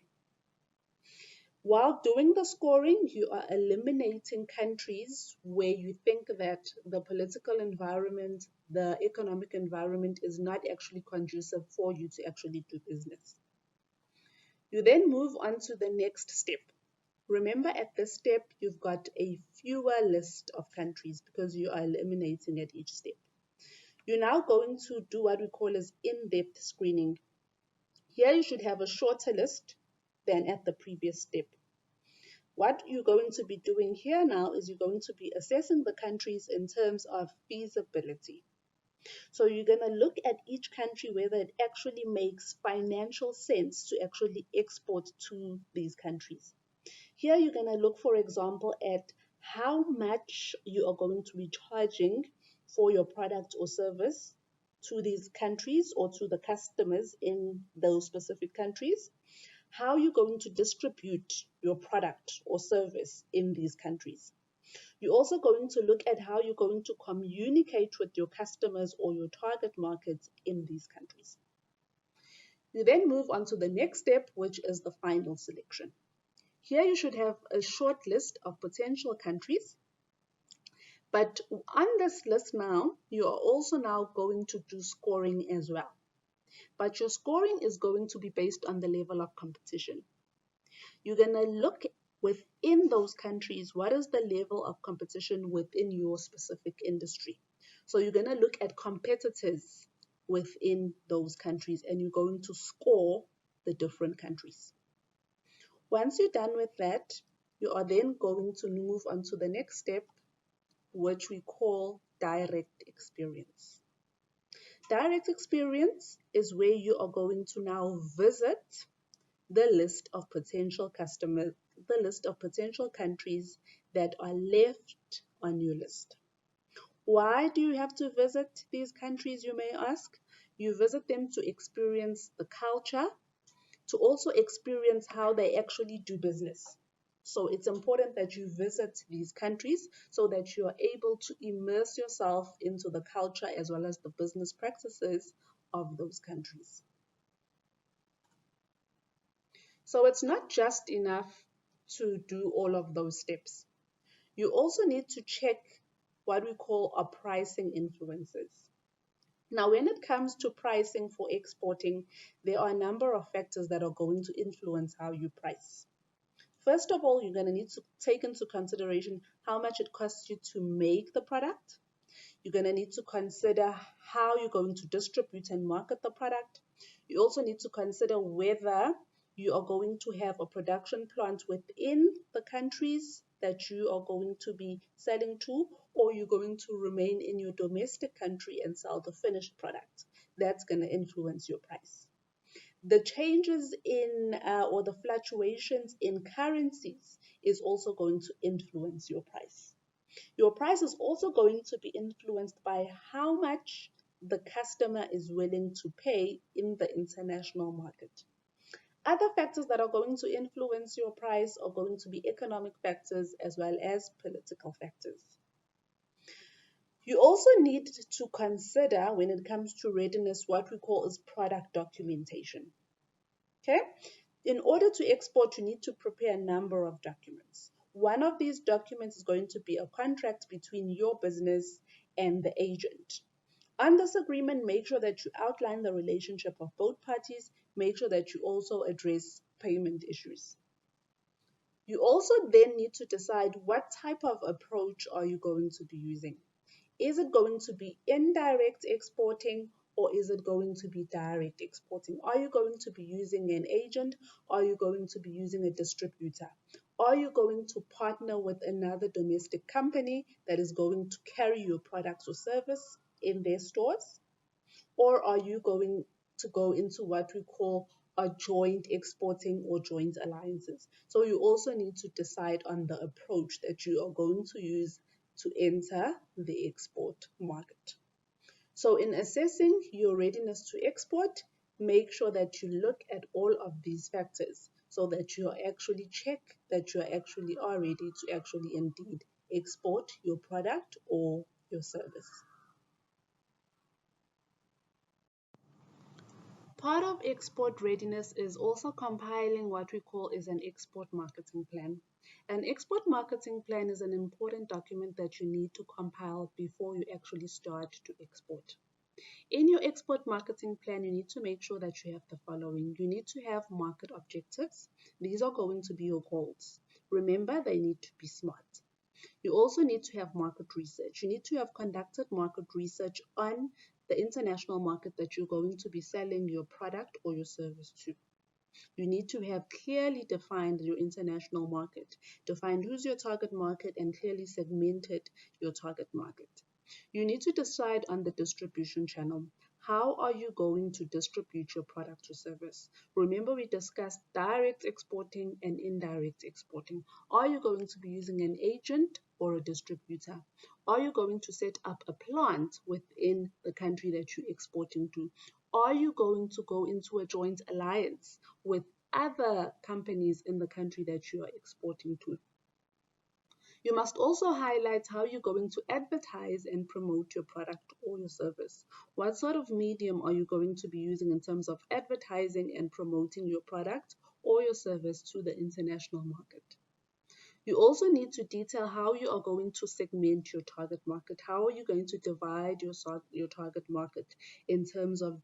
While doing the scoring, you are eliminating countries where you think that the political environment, the economic environment is not actually conducive for you to actually do business. You then move on to the next step. Remember, at this step, you've got a fewer list of countries because you are eliminating at each step. You're now going to do what we call as in-depth screening. Here you should have a shorter list than at the previous step. What you're going to be doing here now is you're going to be assessing the countries in terms of feasibility. So you're going to look at each country whether it actually makes financial sense to actually export to these countries. Here you're going to look, for example, at how much you are going to be charging for your product or service to these countries or to the customers in those specific countries. How you're going to distribute your product or service in these countries. You're also going to look at how you're going to communicate with your customers or your target markets in these countries. You then move on to the next step, which is the final selection. Here you should have a short list of potential countries, but on this list now, you are also now going to do scoring as well. But your scoring is going to be based on the level of competition. You're going to look within those countries, what is the level of competition within your specific industry? So you're going to look at competitors within those countries and you're going to score the different countries. Once you're done with that, you are then going to move on to the next step, which we call direct experience. Direct experience is where you are going to now visit the list of potential customers, the list of potential countries that are left on your list. Why do you have to visit these countries, you may ask? You visit them to experience the culture, to also experience how they actually do business. So it's important that you visit these countries so that you are able to immerse yourself into the culture as well as the business practices of those countries. So it's not just enough to do all of those steps. You also need to check what we call our pricing influences. Now, when it comes to pricing for exporting, there are a number of factors that are going to influence how you price. First of all, you're going to need to take into consideration how much it costs you to make the product. You're going to need to consider how you're going to distribute and market the product. You also need to consider whether you are going to have a production plant within the countries that you are going to be selling to, or you're going to remain in your domestic country and sell the finished product. That's going to influence your price. The changes in or the fluctuations in currencies is also going to influence your price. Your price is also going to be influenced by how much the customer is willing to pay in the international market. Other factors that are going to influence your price are going to be economic factors as well as political factors. You also need to consider, when it comes to readiness, what we call is product documentation. Okay? In order to export, you need to prepare a number of documents. One of these documents is going to be a contract between your business and the agent. On this agreement, make sure that you outline the relationship of both parties. Make sure that you also address payment issues. You also then need to decide what type of approach are you going to be using. Is it going to be indirect exporting or is it going to be direct exporting? Are you going to be using an agent? Are you going to be using a distributor? Are you going to partner with another domestic company that is going to carry your products or service in their stores? Or are you going to go into what we call a joint exporting or joint alliances? So you also need to decide on the approach that you are going to use to enter the export market. So in assessing your readiness to export, make sure that you look at all of these factors so that you are actually check that you actually are ready to actually indeed export your product or your service. Part of export readiness is also compiling what we call is an export marketing plan. An export marketing plan is an important document that you need to compile before you actually start to export. In your export marketing plan, you need to make sure that you have the following. You need to have market objectives. These are going to be your goals. Remember, they need to be SMART. You also need to have market research. You need to have conducted market research on the international market that you're going to be selling your product or your service to. You need to have clearly defined your international market, defined who's your target market and clearly segmented your target market. You need to decide on the distribution channel. How are you going to distribute your product or service? Remember, we discussed direct exporting and indirect exporting. Are you going to be using an agent or a distributor? Are you going to set up a plant within the country that you're exporting to? Are you going to go into a joint alliance with other companies in the country that you are exporting to? You must also highlight how you're going to advertise and promote your product or your service. What sort of medium are you going to be using in terms of advertising and promoting your product or your service to the international market? You also need to detail how you are going to segment your target market. How are you going to divide your target market in terms of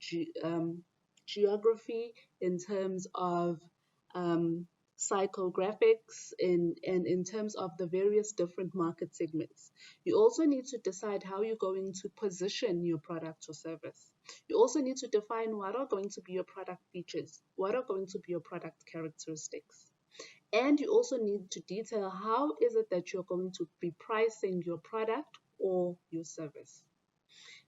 geography, in terms of um, psychographics, and in terms of the various different market segments. You also need to decide how you're going to position your product or service. You also need to define what are going to be your product features, what are going to be your product characteristics. And you also need to detail how is it that you're going to be pricing your product or your service.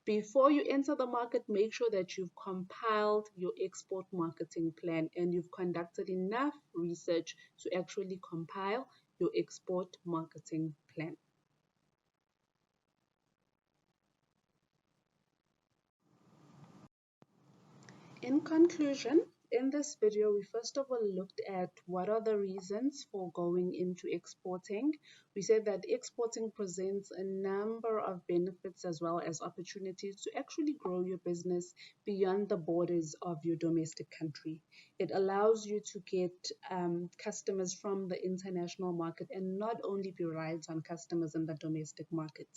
Before you enter the market, make sure that you've compiled your export marketing plan and you've conducted enough research to actually compile your export marketing plan. In conclusion, in this video, we first of all looked at what are the reasons for going into exporting. We said that exporting presents a number of benefits as well as opportunities to actually grow your business beyond the borders of your domestic country. It allows you to get customers from the international market and not only be reliant on customers in the domestic market.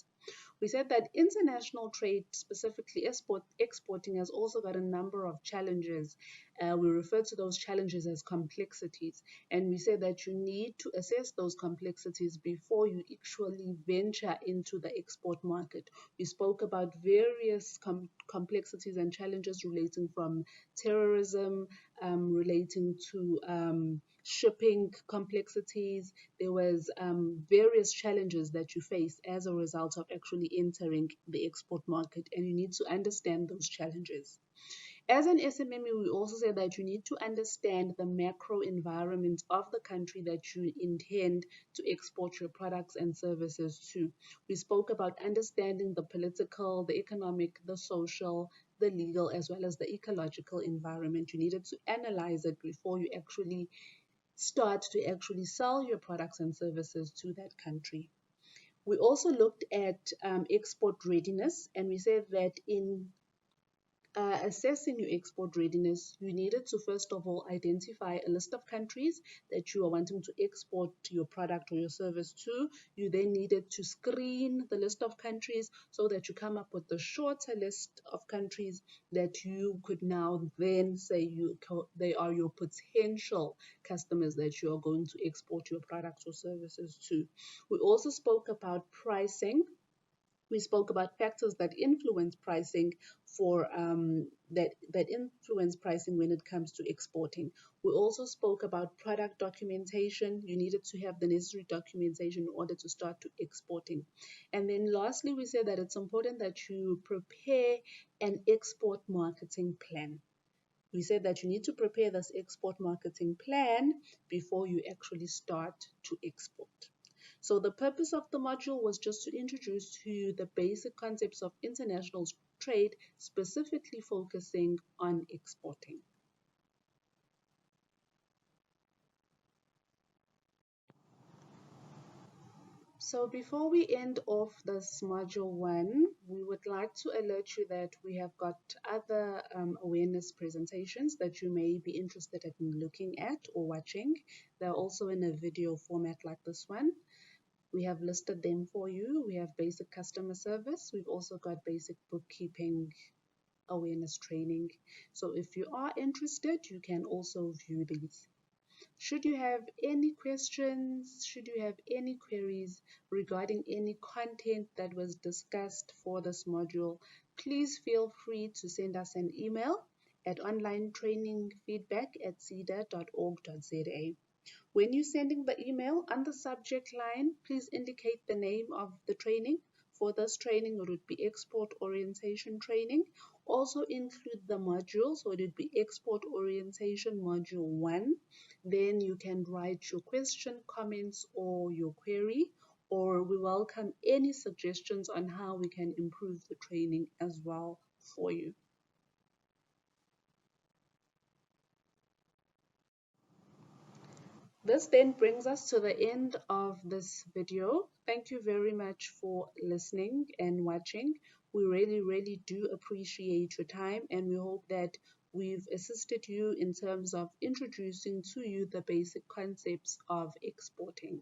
We said that international trade, specifically exporting, has also got a number of challenges. We refer to those challenges as complexities. And we said that you need to assess those complexities before you actually venture into the export market. We spoke about various complexities and challenges relating from terrorism, relating to shipping complexities. There was various challenges that you face as a result of actually entering the export market, and you need to understand those challenges. As an SMME, we also say that you need to understand the macro environment of the country that you intend to export your products and services to. We spoke about understanding the political, the economic, the social, the legal, as well as the ecological environment. You needed to analyze it before you actually start to actually sell your products and services to that country. We also looked at export readiness, and we said that in assessing your export readiness, you needed to first of all identify a list of countries that you are wanting to export your product or your service to. You then needed to screen the list of countries so that you come up with a shorter list of countries that you could now then say they are your potential customers that you are going to export your products or services to. We also spoke about pricing. We spoke about factors that influence pricing for that influence pricing when it comes to exporting. We also spoke about product documentation. You needed to have the necessary documentation in order to start to exporting. And then lastly, we said that it's important that you prepare an export marketing plan. We said that you need to prepare this export marketing plan before you actually start to export. So the purpose of the module was just to introduce to you the basic concepts of international trade, specifically focusing on exporting. So before we end off this module 1, we would like to alert you that we have got other awareness presentations that you may be interested in looking at or watching. They're also in a video format like this one. We have listed them for you. We have basic customer service. We've also got basic bookkeeping awareness training. So if you are interested, you can also view these. Should you have any questions, should you have any queries regarding any content that was discussed for this module, please feel free to send us an email at onlinetrainingfeedback@ceda.org.za. When you're sending the email, on the subject line, please indicate the name of the training. For this training, it would be export orientation training. Also include the module, so it would be export orientation module 1. Then you can write your question, comments, or your query, or we welcome any suggestions on how we can improve the training as well for you. This then brings us to the end of this video. Thank you very much for listening and watching. We really do appreciate your time, and we hope that we've assisted you in terms of introducing to you the basic concepts of exporting.